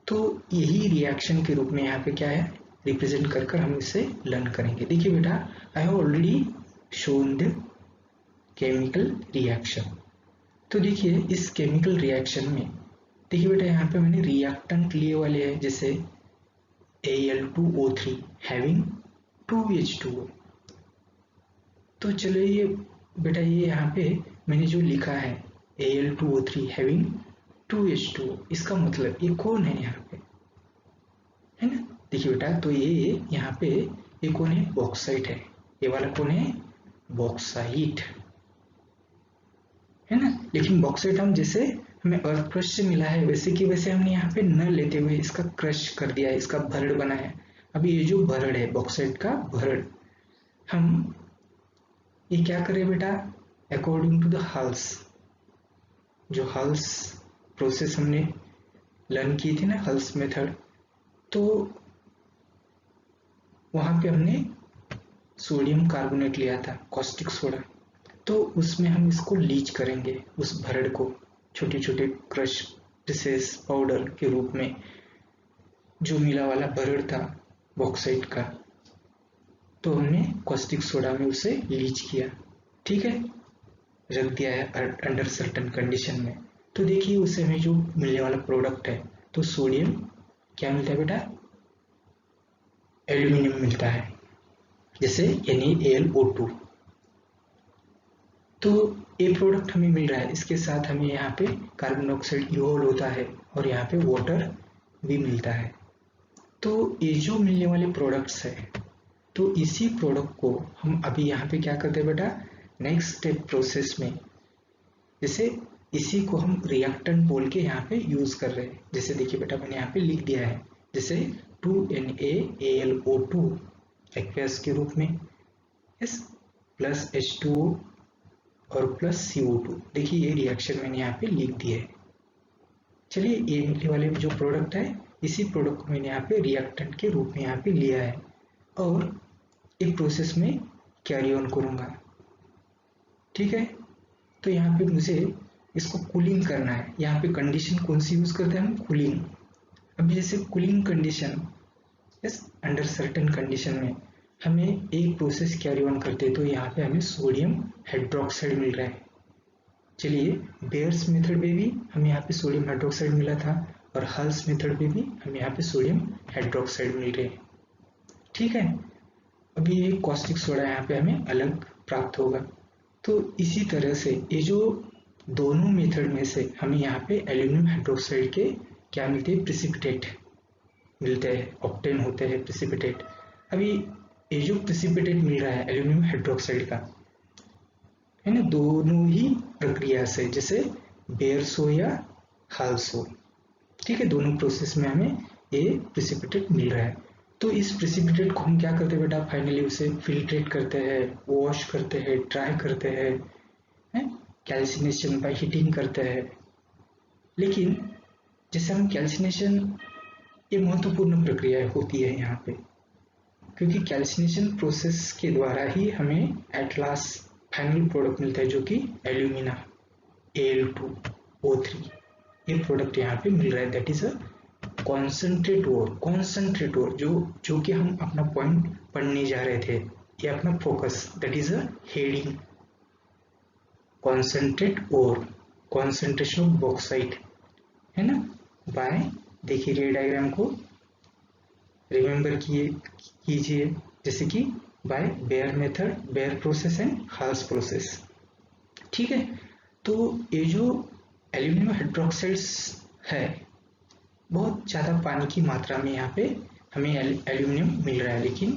तो यही रिएक्शन के रूप में यहाँ पे क्या है, रिप्रेजेंट कर हम इसे लर्न करेंगे। देखिए बेटा, I have already shown the chemical reaction. तो देखिए इस केमिकल रिएक्शन में देखिए बेटा, यहाँ पे मैंने रिएक्टेंट लिए वाले हैं, जैसे Al2O3 हैविंग 2H2O। तो चलो ये बेटा, ये यहाँ पे मैंने जो लिखा है Al2O3 हैविंग 2H2O, इसका मतलब ये कौन है यहाँ पे, है ना। देखिए बेटा, तो ये यहाँ पे ये कौन है, बॉक्साइट है। ये वाला कौन है, बॉक्साइट, है ना। लेकिन बॉक्साइट हम जैसे हमें अर्थ क्रस्ट से मिला है, वैसे की वैसे हमने यहाँ पे न लेते हुए इसका क्रश कर दिया है, इसका भरड़ बनाया। अभी ये जो भरड़ है, बॉक्साइट का भरड़, हम ये क्या करें बेटा, अकॉर्डिंग टू द हल्स, जो हल्स प्रोसेस हमने लर्न की थी ना, हल्स मेथड, तो वहां पे हमने सोडियम कार्बोनेट लिया था, कॉस्टिक सोडा, तो उसमें हम इसको लीच करेंगे, उस भरड़ को छोटे छोटे क्रश पीसेस पाउडर के रूप में। जो मिला वाला भरड़ था बॉक्साइट का, तो हमने कॉस्टिक सोडा में उसे लीच किया, ठीक है, रख दिया है अंडर सर्टेन कंडीशन में। तो देखिए उससे हमें जो मिलने वाला प्रोडक्ट है, तो सोडियम क्या मिलता है बेटा, एल्यूमिनियम मिलता है, जैसे NaAlO2। तो ये प्रोडक्ट हमें मिल रहा है, इसके साथ हमें यहाँ पे कार्बन डाइऑक्साइड इवॉल्व होता है और यहाँ पे वाटर भी मिलता है। तो ये जो मिलने वाले प्रोडक्ट्स है, तो इसी प्रोडक्ट को हम अभी यहाँ पे क्या करते हैं बेटा, नेक्स्ट स्टेप प्रोसेस में, जैसे इसी को हम रिएक्टेंट बोल के यहाँ पे यूज कर रहे हैं। जैसे देखिए बेटा, मैंने यहाँ पे लिख दिया है, जैसे 2NaAlO2 एक्वेस के रूप में, यस, प्लस H2O और प्लस CO2। देखिए ये रिएक्शन मैंने यहाँ पे लिख दिया है। चलिए ये मिलने वाले जो प्रोडक्ट है, इसी प्रोडक्ट को मैंने यहाँ पे रिएक्टेंट के रूप में यहाँ पे लिया है और एक प्रोसेस में कैरी ऑन करूँगा, ठीक है। तो यहाँ पे मुझे इसको कूलिंग करना है। यहाँ पे कंडीशन कौन सी यूज करते हैं हम, कूलिंग। अभी जैसे cooling condition, yes, under certain condition में हमें एक प्रोसेस कैरी ऑन करते हैं, तो यहाँ पे हमें सोडियम हाइड्रोक्साइड मिल रहा है। चलिए बेयर्स मेथड में भी हमें यहाँ पे सोडियम हाइड्रोक्साइड मिला था, और हल्स मेथड पे भी हमें यहाँ पे सोडियम हाइड्रोक्साइड मिल रहे हैं। ठीक है, अभी ये कॉस्टिक सोडा यहाँ पे हमें अलग प्राप्त होगा। तो इसी तरह से ये जो दोनों मेथड में से हमें यहाँ पे एल्यूमिनियम हाइड्रोक्साइड के क्या मिलते हैं, प्रिसिपिटेट मिलते हैं, ऑब्टेन होते हैं प्रिसिपिटेट। अभी ये जो प्रिसिपिटेट मिल रहा है एल्यूमिनियम हाइड्रोक्साइड का है ना, दोनों ही प्रक्रिया से, जैसे बेयरसो या हाल्सो, ठीक है, दोनों प्रोसेस में हमें ये प्रिसिपिटेट मिल रहा है। तो इस प्रिसिपिटेट को हम क्या करते हैं बेटा, फाइनली उसे फिल्ट्रेट करते हैं, वॉश करते हैं, ड्राई करते हैं, कैल्सिनेशन बाय हीटिंग करते हैं। लेकिन जैसे हम कैल्सिनेशन, ये महत्वपूर्ण प्रक्रिया होती है यहाँ पे, क्योंकि कैल्सिनेशन प्रोसेस के द्वारा ही हमें एट लास्ट फाइनल प्रोडक्ट मिलता है, जो कि एल्यूमिना Al2O3, ये प्रोडक्ट यहाँ पे मिल रहा है। दैट इज अ कॉन्सेंट्रेट ओर, जो कि हम अपना पॉइंट पढ़ने जा रहे थे, ये अपना focus, that is a heading, concentrate or, concentration of bauxite, है ना। बाय, देखिए ये डायग्राम को रिमेंबर कीजिए, जैसे कि by Bayer method, Bayer process and Hall's process. ठीक है, तो ये जो एल्यूमिनियम हाइड्रोक्साइड्स है, बहुत ज़्यादा पानी की मात्रा में यहाँ पे हमें एल्यूमिनियम मिल रहा है, लेकिन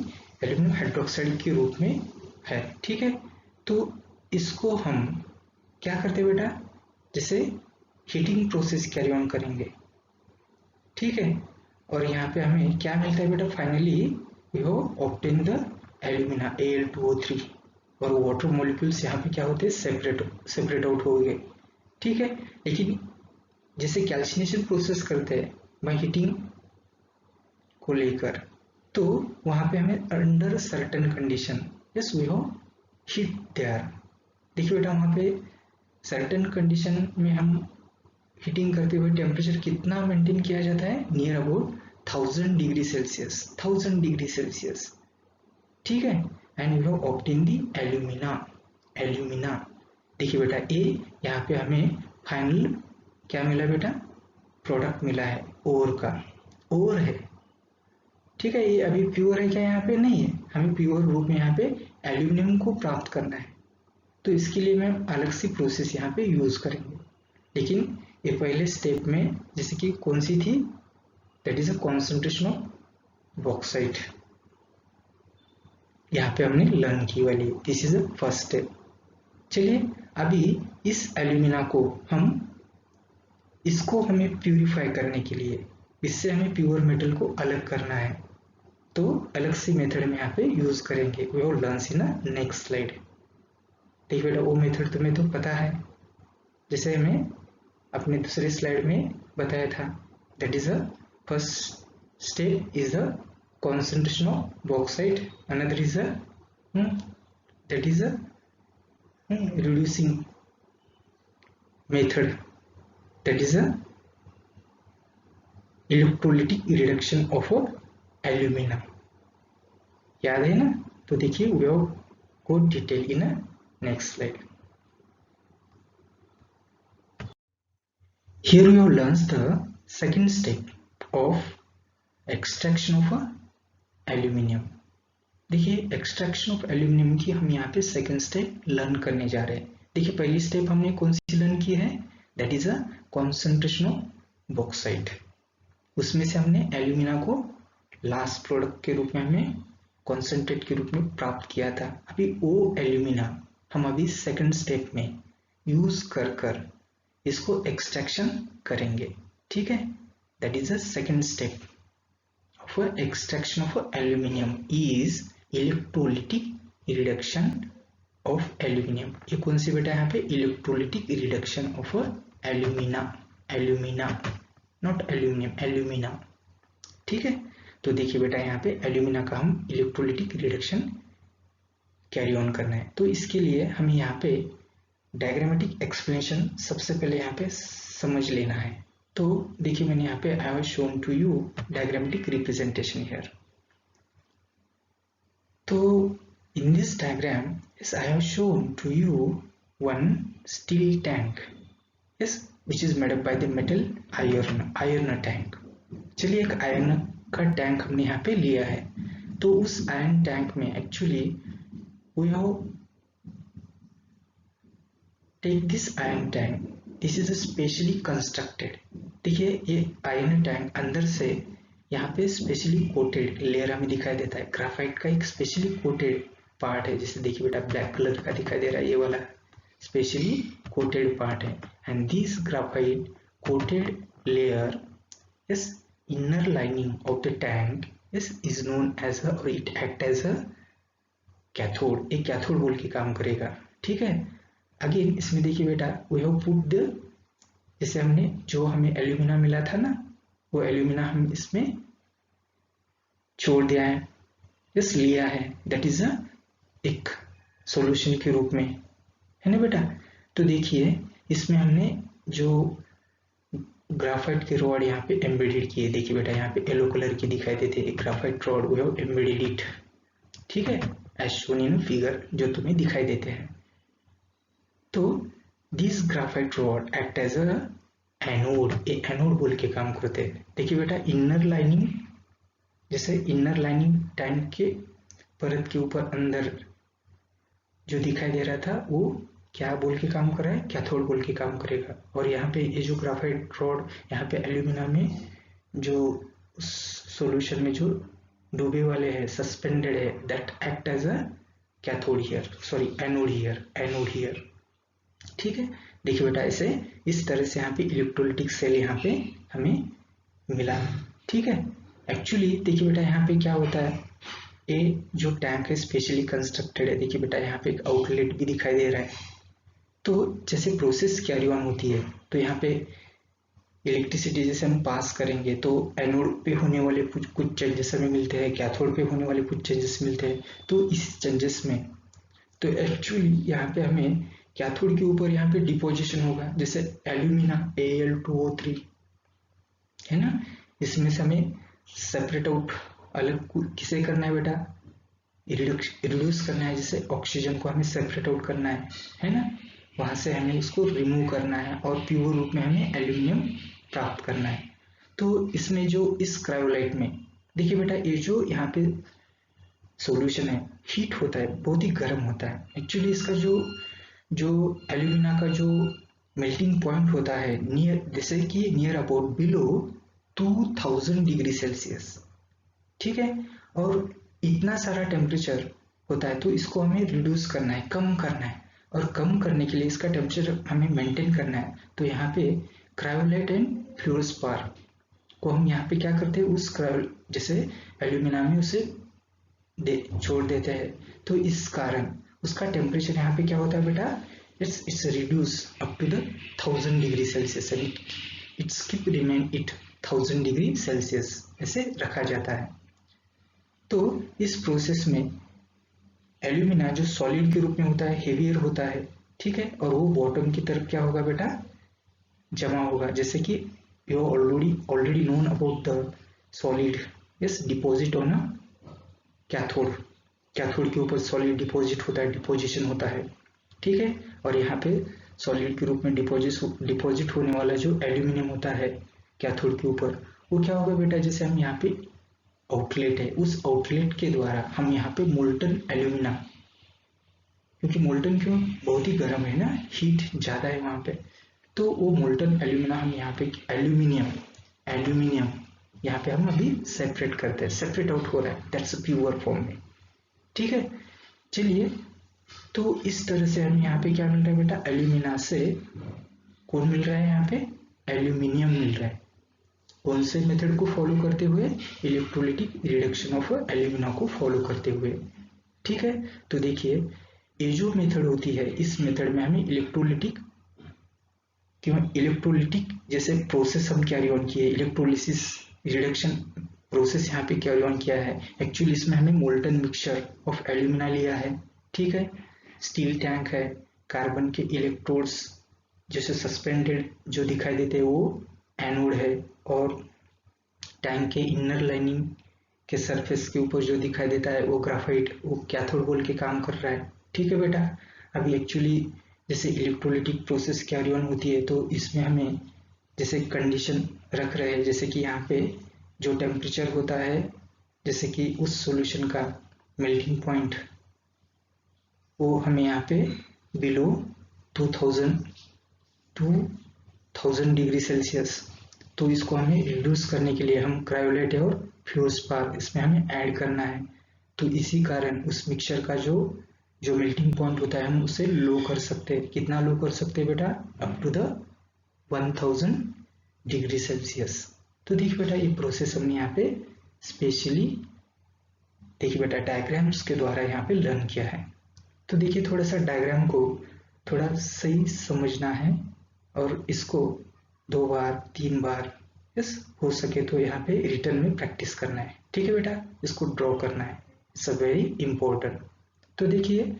एल्यूमिनियम हाइड्रोक्साइड के रूप में है। ठीक है, तो इसको हम क्या करते हैं बेटा, जैसे हीटिंग प्रोसेस कैरी ऑन करेंगे। ठीक है, और यहाँ पे हमें क्या मिलता है बेटा, finally we have obtain the alumina Al2O3, और वाटर मॉलिक्यूल्स यहाँ पे क्या होते हैं, सेपरेट आउट हो गए। ठीक है, लेकिन जैसे कैल्सिनेशन प्रोसेस करते हैं बाय हीटिंग को लेकर, तो वहां पे हमें under certain condition, yes we have heat there. देखिए बेटा, वहां पे सर्टेन कंडीशन में हम हीटिंग करते हुए टेम्परेचर कितना मेंटेन किया जाता है, near about 1000 degree Celsius, 1000 degree Celsius. ठीक है, and we have obtain the alumina. देखिए बेटा, ये यहाँ पे हमें फाइनल क्या मिला बेटा, प्रोडक्ट मिला है ओर का, ओर है। ठीक है, ये अभी प्योर है क्या, यहाँ पे नहीं है, हमें प्योर रूप में यहाँ पे एल्यूमिनियम को प्राप्त करना है, तो इसके लिए मैं अलग सी प्रोसेस यहाँ पे यूज करेंगे। लेकिन ये पहले स्टेप में, जैसे कि कौन सी थी, that is a concentration of bauxite, यहाँ पे हमने लर्न की वाली, this is a first step. चलिए, अभी इस एल्यूमिना को इसको हमें प्यूरिफाई करने के लिए, इससे हमें प्योर मेटल को अलग करना है, तो अलग सी मेथड में यहाँ पे यूज करेंगे। We will learn in the next slide. देखिए बेटा, वो मेथड तुम्हें तो पता है, जैसे हमें अपने दूसरे स्लाइड में बताया था, that is a first step is the concentration of bauxite, another is a that is a reducing method, that is a electrolytic reduction of alumina। याद है ना, तो देखिए we will go detail in a next slide। Here we have learned the second step of extraction of aluminium. देखिए, extraction of aluminium की हम यहाँ पे सेकंड स्टेप लर्न करने जा रहे हैं। देखिए, पहली स्टेप हमने कौन सी लर्न की है, that is a concentration of bauxite, उसमें से हमने एल्यूमिना को लास्ट प्रोडक्ट के रूप में हमें कॉन्सेंट्रेट के रूप में प्राप्त किया था। अभी वो एल्यूमिना हम अभी सेकंड स्टेप में यूज कर इसको एक्सट्रैक्शन करेंगे। ठीक है, that is a second step for extraction of aluminium is electrolytic reduction of aluminium। ये कौन सी बेटा यहाँ पे, electrolytic reduction of alumina not aluminium, alumina। ठीक है, तो देखिए बेटा, यहाँ पे एल्यूमिना का हम इलेक्ट्रोलिटिक रिडक्शन कैरी ऑन करना है, तो इसके लिए हमें यहाँ पे डायग्रामेटिक एक्सप्लेनेशन सबसे पहले यहाँ पे समझ लेना है। तो देखिए, मैंने यहाँ पे I have shown to you diagrammatic representation here. तो in this diagram, yes, I have shown to you one steel tank, yes, which is made up by the metal iron tank. चलिए एक आयरन का tank हमने यहाँ पे लिया है, तो उस आयरन टैंक में actually we have take this iron tank, this is specially constructed. देखिए ये आयरन टैंक अंदर से यहाँ पे स्पेशली कोटेड लेयर हमें दिखाई देता है, ग्राफाइट का एक स्पेशली कोटेड पार्ट है। जैसे देखिए बेटा ब्लैक कलर का दिखाई दे रहा है, ये वाला स्पेशली कोटेड पार्ट है। And this graphite coated layer is inner lining of the tank is known as a, or it act as a cathode, एक कैथोड बोल के काम करेगा। ठीक है, अगेन इसमें देखिए बेटा वी हैव पुट द, जैसे हमने जो हमें एल्यूमिना मिला था ना, वो एल्यूमिना हम इसमें छोड़ दिया है, यस लिया है, दैट इज अ एक सॉल्यूशन के रूप में, है ना बेटा। तो देखिए इसमें हमने जो ग्राफाइट के रॉड यहाँ पे एम्बेडेड किए, देखिए बेटा यहाँ पे येलो कलर की दिखाई देते हैं, graphite rod we have embedded it. ठीक है, एज शोन इन फिगर जो तुम्हें दिखाई देते हैं। तो this graphite rod act as a anode, a anode बोल के काम करते हैं। देखिए बेटा इनर लाइनिंग, जैसे इनर लाइनिंग टैंक के परत के ऊपर अंदर जो दिखाई दे रहा था वो क्या बोल के काम कर रहा है, कैथोड बोल के काम करेगा। और यहाँ पे ये जो ग्राफाइट रॉड यहाँ पे एल्यूमिना में जो सॉल्यूशन में जो डूबे वाले हैं, सस्पेंडेड है, that act as a cathode here, sorry anode here. ठीक है, देखिए बेटा ऐसे इस तरह से यहाँ पे इलेक्ट्रोलिटिक सेल यहाँ पे हमें मिला। ठीक है, एक्चुअली देखिए बेटा यहाँ पे क्या होता है, ये जो टैंक है स्पेशली कंस्ट्रक्टेड है। देखिए बेटा यहाँ पे एक आउटलेट भी दिखाई दे रहा है। तो जैसे प्रोसेस कैरी ऑन होती है तो यहाँ पे इलेक्ट्रिसिटी जैसे हम पास करेंगे तो एनोड पे होने वाले कुछ चेंजेस हमें मिलते हैं, कैथोड पे होने वाले कुछ चेंजेस मिलते हैं। तो इस चेंजेस में तो एक्चुअली यहाँ पे हमें कैथोड के ऊपर यहाँ पे डिपोजिशन होगा, जैसे एल्यूमिना Al2O3 है ना, इसमें से हमें सेपरेट आउट अलग किसे करना है बेटा, रिड्यूस करना है। जैसे ऑक्सीजन को हमें सेपरेट आउट करना है ना, वहां से हमें उसको रिमूव करना है और प्योर रूप में हमें एल्यूमिनियम प्राप्त करना है। तो इसमें जो इस क्रायोलाइट में देखिए बेटा ये जो यहाँ पे सॉल्यूशन है हीट होता है, बहुत ही गर्म होता है। एक्चुअली इसका जो एल्यूमिना का जो मेल्टिंग पॉइंट होता है नियर, जैसे कि near about below 2000 degree Celsius. ठीक है, और इतना सारा टेम्परेचर होता है तो इसको हमें रिड्यूस करना है, कम करना है। और कम करने के लिए इसका टेम्परेचर हमें मेंटेन करना है। तो यहाँ पे क्रायोलाइट एंड फ्लोरोस्पार को हम यहाँ पे क्या करते हैं, उस क्रायो जैसे एल्यूमिना में उसे छोड़ देते हैं। तो इस कारण उसका टेम्परेचर यहाँ पे क्या होता है बेटा, it's reduce up to the 1000 degree Celsius, it's keep remain it 1000 degree Celsius ऐसे रखा जाता है। तो इस प्रोसेस में एल्यूमिना जो सॉलिड के रूप में होता है हेवियर होता है। ठीक है, और वो बॉटम की तरफ क्या होगा बेटा, जमा होगा। जैसे कि you already known about the solid yes deposit on a cathode के ऊपर सॉलिड डिपॉजिट होता है, डिपोजिशन होता है। ठीक है, और यहाँ पे सॉलिड के रूप में डिपॉजिट होने वाला जो एल्यूमिनियम होता है कैथोड के ऊपर, वो क्या होगा बेटा, जैसे हम यहाँ पे आउटलेट है, उस आउटलेट के द्वारा हम यहाँ पे मोल्टन एल्यूमिना, क्योंकि मोल्टन क्यों, बहुत ही गर्म है ना, हीट ज्यादा है वहां पे, तो वो मोल्टन एल्यूमिना हम यहाँ पे एल्यूमिनियम यहाँ पे हम अभी सेपरेट करते हैं, सेपरेट आउट हो रहा है, दैट्स प्योर फॉर्म में। ठीक है, चलिए तो इस तरह से हम यहाँ पे क्या मिल रहा है बेटा, एल्यूमिना से कौन मिल रहा है, यहाँ पे एल्यूमिनियम मिल रहा है। कौन से मेथड को फॉलो करते हुए, इलेक्ट्रोलिटिक रिडक्शन ऑफ एल्यूमिना को फॉलो करते हुए। ठीक है, तो देखिए ये जो मेथड होती है, इस मेथड में हमें इलेक्ट्रोलिटिक जैसे प्रोसेस हम कैरी ऑन किए, इलेक्ट्रोलिसिस रिडक्शन प्रोसेस यहाँ पे कैरी ऑन किया है। एक्चुअली इसमें हमें मोल्टन मिक्सचर ऑफ एल्यूमिना लिया है। ठीक है, स्टील टैंक है, कार्बन के इलेक्ट्रोड्स जैसे सस्पेंडेड जो दिखाई देते हैं वो एनोड है, और टैंक के इनर लाइनिंग के सरफेस के ऊपर जो दिखाई देता है वो ग्राफाइट, वो कैथोड बोल के काम कर रहा है। ठीक है बेटा, अभी एक्चुअली जैसे इलेक्ट्रोलाइटिक प्रोसेस कैरी ऑन होती है तो इसमें हमें जैसे कंडीशन रख रहे हैं, जैसे कि यहाँ पे जो टेम्परेचर होता है, जैसे कि उस सॉल्यूशन का मेल्टिंग पॉइंट वो हमें यहाँ पे बिलो 2000 डिग्री सेल्सियस, तो इसको हमें रिड्यूस करने के लिए हम क्रायोलेट और फ्लोरस्पार्क इसमें हमें ऐड करना है। तो इसी कारण उस मिक्सचर का जो जो मेल्टिंग पॉइंट होता है हम उसे लो कर सकते हैं। कितना लो कर सकते हैं बेटा? Up to the 1000 degree Celsius. तो देखिए बेटा ये प्रोसेस हमने यहाँ पे स्पेशली देखिए बेटा डायग्राम्स के द्वारा यहाँ पे लर्न किया है। तो देखिए थोड़ा सा डायग्राम को थोड़ा सही समझना है और इसको 2 बार 3 बार यस हो सके तो यहाँ पे रिटर्न में प्रैक्टिस करना है। ठीक है बेटा, इसको ड्रॉ करना है, इट्स अ वेरी इंपॉर्टेंट। तो देखिए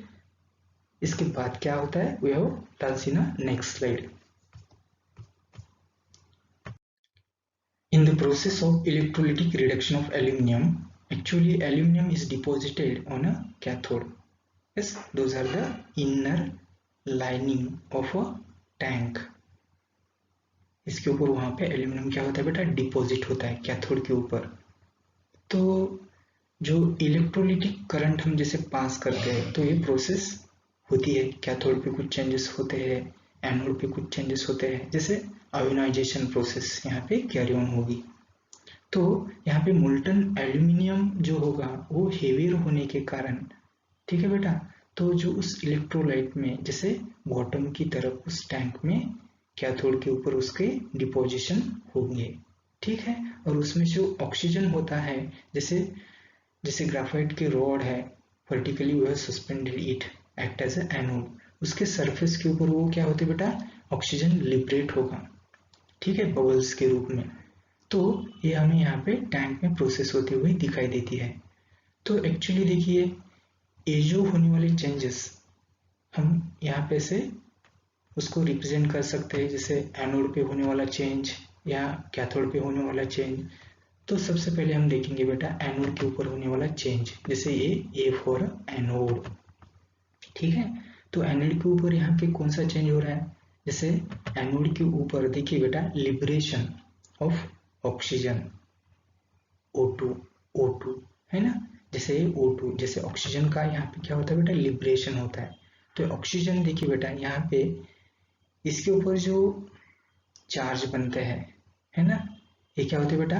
इसके बाद क्या होता है, we have done in next slide. In the process of electrolytic reduction of aluminium, actually aluminium is deposited on a cathode. Yes, those are the inner lining of a tank. इसके ऊपर वहां पे एल्यूमिनियम क्या होता है बेटा? Deposit होता है कैथोड के ऊपर। तो जो इलेक्ट्रोलिटिक करंट हम जैसे पास करते हैं तो ये प्रोसेस होती है, कैथोड पे कुछ चेंजेस होते हैं, एनोड पे कुछ चेंजेस होते हैं, जैसे आयोनाइजेशन प्रोसेस यहाँ पे कैरी ऑन होगी। तो यहाँ पे मोल्टन एल्यूमिनियम जो होगा वो हेवियर होने के कारण, ठीक है बेटा, तो जो उस इलेक्ट्रोलाइट में जैसे बॉटम की तरफ उस टैंक में कैथोड के ऊपर उसके डिपोजिशन होंगे, ठीक है। और उसमें जो ऑक्सीजन होता है, जैसे जैसे ग्राफाइट के रॉड है, वर्टिकली वो suspended it act as a anode, उसके सरफेस के ऊपर वो क्या होते बेटा? ऑक्सीजन लिबरेट होगा, ठीक है, बबल्स के रूप में। तो ये हमें यहाँ पे टैंक में प्रोसेस होती हुई दिखाई देती है। तो एक्चुअली देखिए ये जो होने वाले चेंजेस हम यहाँ पे से उसको रिप्रेजेंट कर सकते हैं, जैसे एनोड पे होने वाला चेंज या कैथोड पे होने वाला चेंज। तो सबसे पहले हम देखेंगे बेटा एनोड के ऊपर होने वाला चेंज, जैसे ये ए फॉर एनोड, ठीक है। तो एनोड के ऊपर यहाँ पे कौन सा चेंज हो रहा है? जैसे एनोड के ऊपर देखिए बेटा लिबरेशन ऑफ ऑक्सीजन O2 है ना, जैसे O2 जैसे ऑक्सीजन का यहाँ पे क्या होता है बेटा? लिबरेशन होता है। तो ऑक्सीजन देखिए बेटा यहाँ पे इसके ऊपर जो चार्ज बनते हैं, है ना, ये क्या होते हैं बेटा?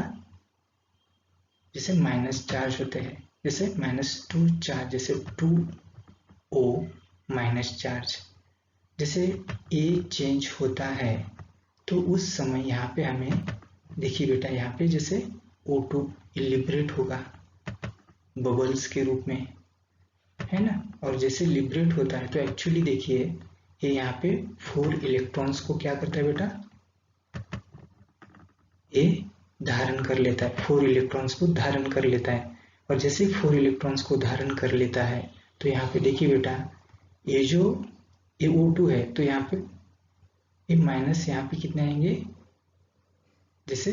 जैसे माइनस चार्ज होते हैं, जैसे -2 चार्ज, जैसे 2O माइनस चार्ज, जैसे ये चेंज होता है तो उस समय यहाँ पे हमें देखिए बेटा यहाँ पे जैसे O2 लिबरेट होगा बबल्स के रूप में, है ना। और जैसे लिबरेट होता है तो एक्चुअली देखिए ये यहाँ पे 4 इलेक्ट्रॉन्स को क्या करता है बेटा? ये धारण कर लेता है, 4 इलेक्ट्रॉन्स को धारण कर लेता है। और जैसे 4 इलेक्ट्रॉन्स को धारण कर लेता है तो यहाँ पे देखिए बेटा ये जो ये O2 है तो यहाँ पे ये माइनस यहाँ पे कितने आएंगे? जैसे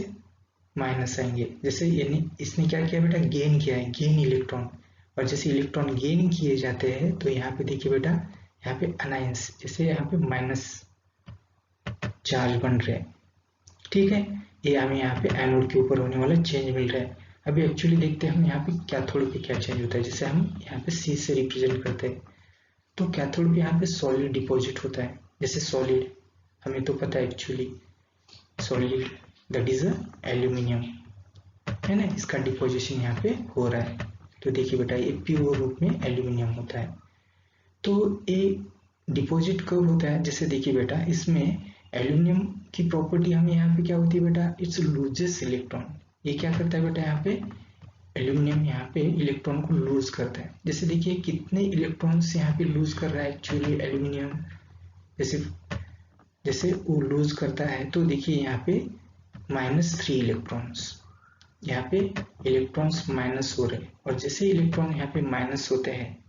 माइनस आएंगे, जैसे यानी इसने क्या किया बेटा? गेन किया है, गेन इलेक्ट्रॉन। और जैसे इलेक्ट्रॉन गेन किए जाते हैं तो यहाँ पे देखिए बेटा यहाँ पे अनायंस, जैसे यहाँ पे माइनस चार्ज बन रहे हैं, ठीक है। ये हमें यहाँ पे एनोड के ऊपर होने वाला चेंज मिल रहा है। अभी एक्चुअली देखते हैं हम यहाँ पे कैथोड पे क्या चेंज होता है, जैसे हम यहाँ पे C से रिप्रेजेंट करते हैं। तो कैथोड पे यहाँ पे सॉलिड डिपॉजिट होता है, जैसे सॉलिड हमें तो पता है actually solid that is aluminium, है ना, इसका डिपोजिशन यहाँ पे हो रहा है। तो देखिए बेटा ये प्योर रूप में एल्यूमिनियम होता है। तो ये डिपॉजिट कब होता है? जैसे देखिए बेटा इसमें एल्यूमिनियम की प्रॉपर्टी हमें यहाँ पे क्या होती है बेटा? It's loses electron. ये क्या करता है बेटा? यहाँ पे एल्यूमिनियम यहाँ पे इलेक्ट्रॉन को लूज करता है। जैसे देखिए कितने इलेक्ट्रॉन्स यहाँ पे लूज कर रहा है एक्चुअली एल्यूमिनियम, जैसे जैसे वो लूज करता है तो देखिए यहाँ पे -3 इलेक्ट्रॉन्स, यहाँ पे इलेक्ट्रॉन्स माइनस हो रहे हैं। और जैसे इलेक्ट्रॉन यहाँ पे माइनस होते हैं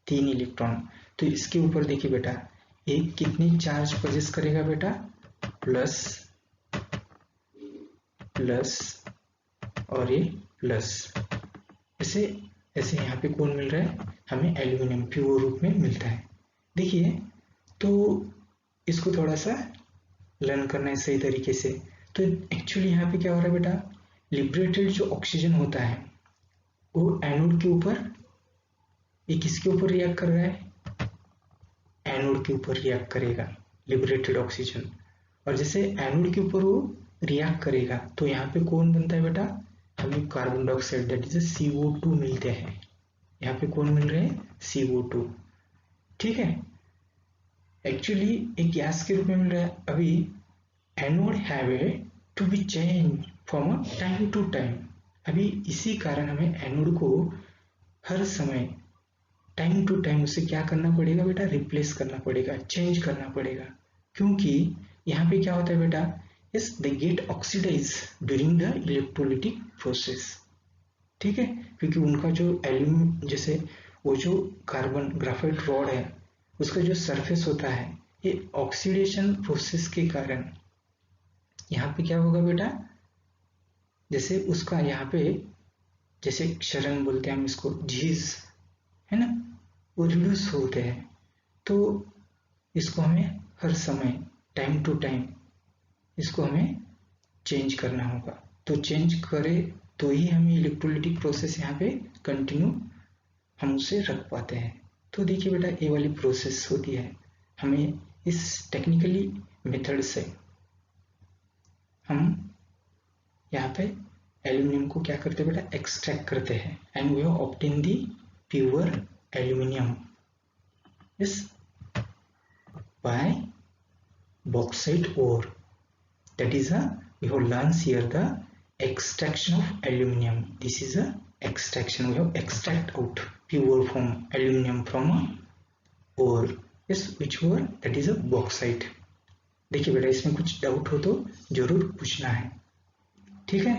3 इलेक्ट्रॉन, तो इसके ऊपर देखिए बेटा ये कितनी चार्ज पोजेस करेगा बेटा? प्लस प्लस और ये प्लस, ऐसे ऐसे यहाँ पे कौन मिल रहा है? हमें एल्यूमिनियम प्योर रूप में मिलता है। देखिए तो थोड़ा सा लर्न करना है सही तरीके से। तो एक्चुअली यहाँ पे क्या हो रहा है बेटा, लिबरेटेड जो ऑक्सीजन होता है वो एनोड के ऊपर, ये किसके ऊपर रिएक्ट कर रहा है, एनोड के ऊपर रिएक्ट करेगा लिबरेटेड ऑक्सीजन। और जैसे एनोड के ऊपर वो रिएक्ट करेगा तो यहाँ पे कौन बनता है बेटा, हमें carbon dioxide that is CO2 मिलते हैं। यहाँ पे कौन मिल रहे हैं, CO2। ठीक है, एक्चुअली एक गैस के रूप में मिल रहा है। अभी anode have a to be change from time to time. अभी इसी कारण हमें एनोड को हर समय टाइम टू टाइम उसे क्या करना पड़ेगा बेटा, रिप्लेस करना पड़ेगा, चेंज करना पड़ेगा। क्योंकि यहाँ पे क्या होता है बेटा, yes they get oxidise during the electrolytic process. ठीक है, क्योंकि उनका जो एल्यूमिनियम, जैसे वो जो कार्बन ग्राफाइट रॉड है उसका जो सरफेस होता है, ये ऑक्सीडेशन प्रोसेस के कारण यहाँ पे क्या होगा बेटा, जैसे उसका यहाँ पे जैसे क्षरण बोलते हैं हम इसको, झीज है ना, वो रिड्यूस होते हैं। तो इसको हमें हर समय टाइम टू टाइम इसको हमें चेंज करना होगा। तो चेंज करें तो ही हमें इलेक्ट्रोलिटिक प्रोसेस यहाँ पे कंटिन्यू हम उसे रख पाते हैं। तो देखिए बेटा, ये वाली प्रोसेस होती है, हमें इस टेक्निकली मेथड से हम यहाँ पे एल्यूमिनियम को क्या करते हैं बेटा, एक्सट्रैक्ट करते हैं and we obtain the pure aluminium is by bauxite ore. That is we have learned here the extraction of aluminium. This is a extraction, we have extract out pure form aluminium from a ore. Yes, which ore, that is a bauxite. देखिए बेटा, इसमें कुछ doubt हो तो जरूर पूछना है। ठीक है,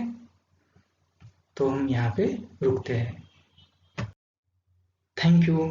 तो हम यहाँ पे रुकते हैं। Thank you.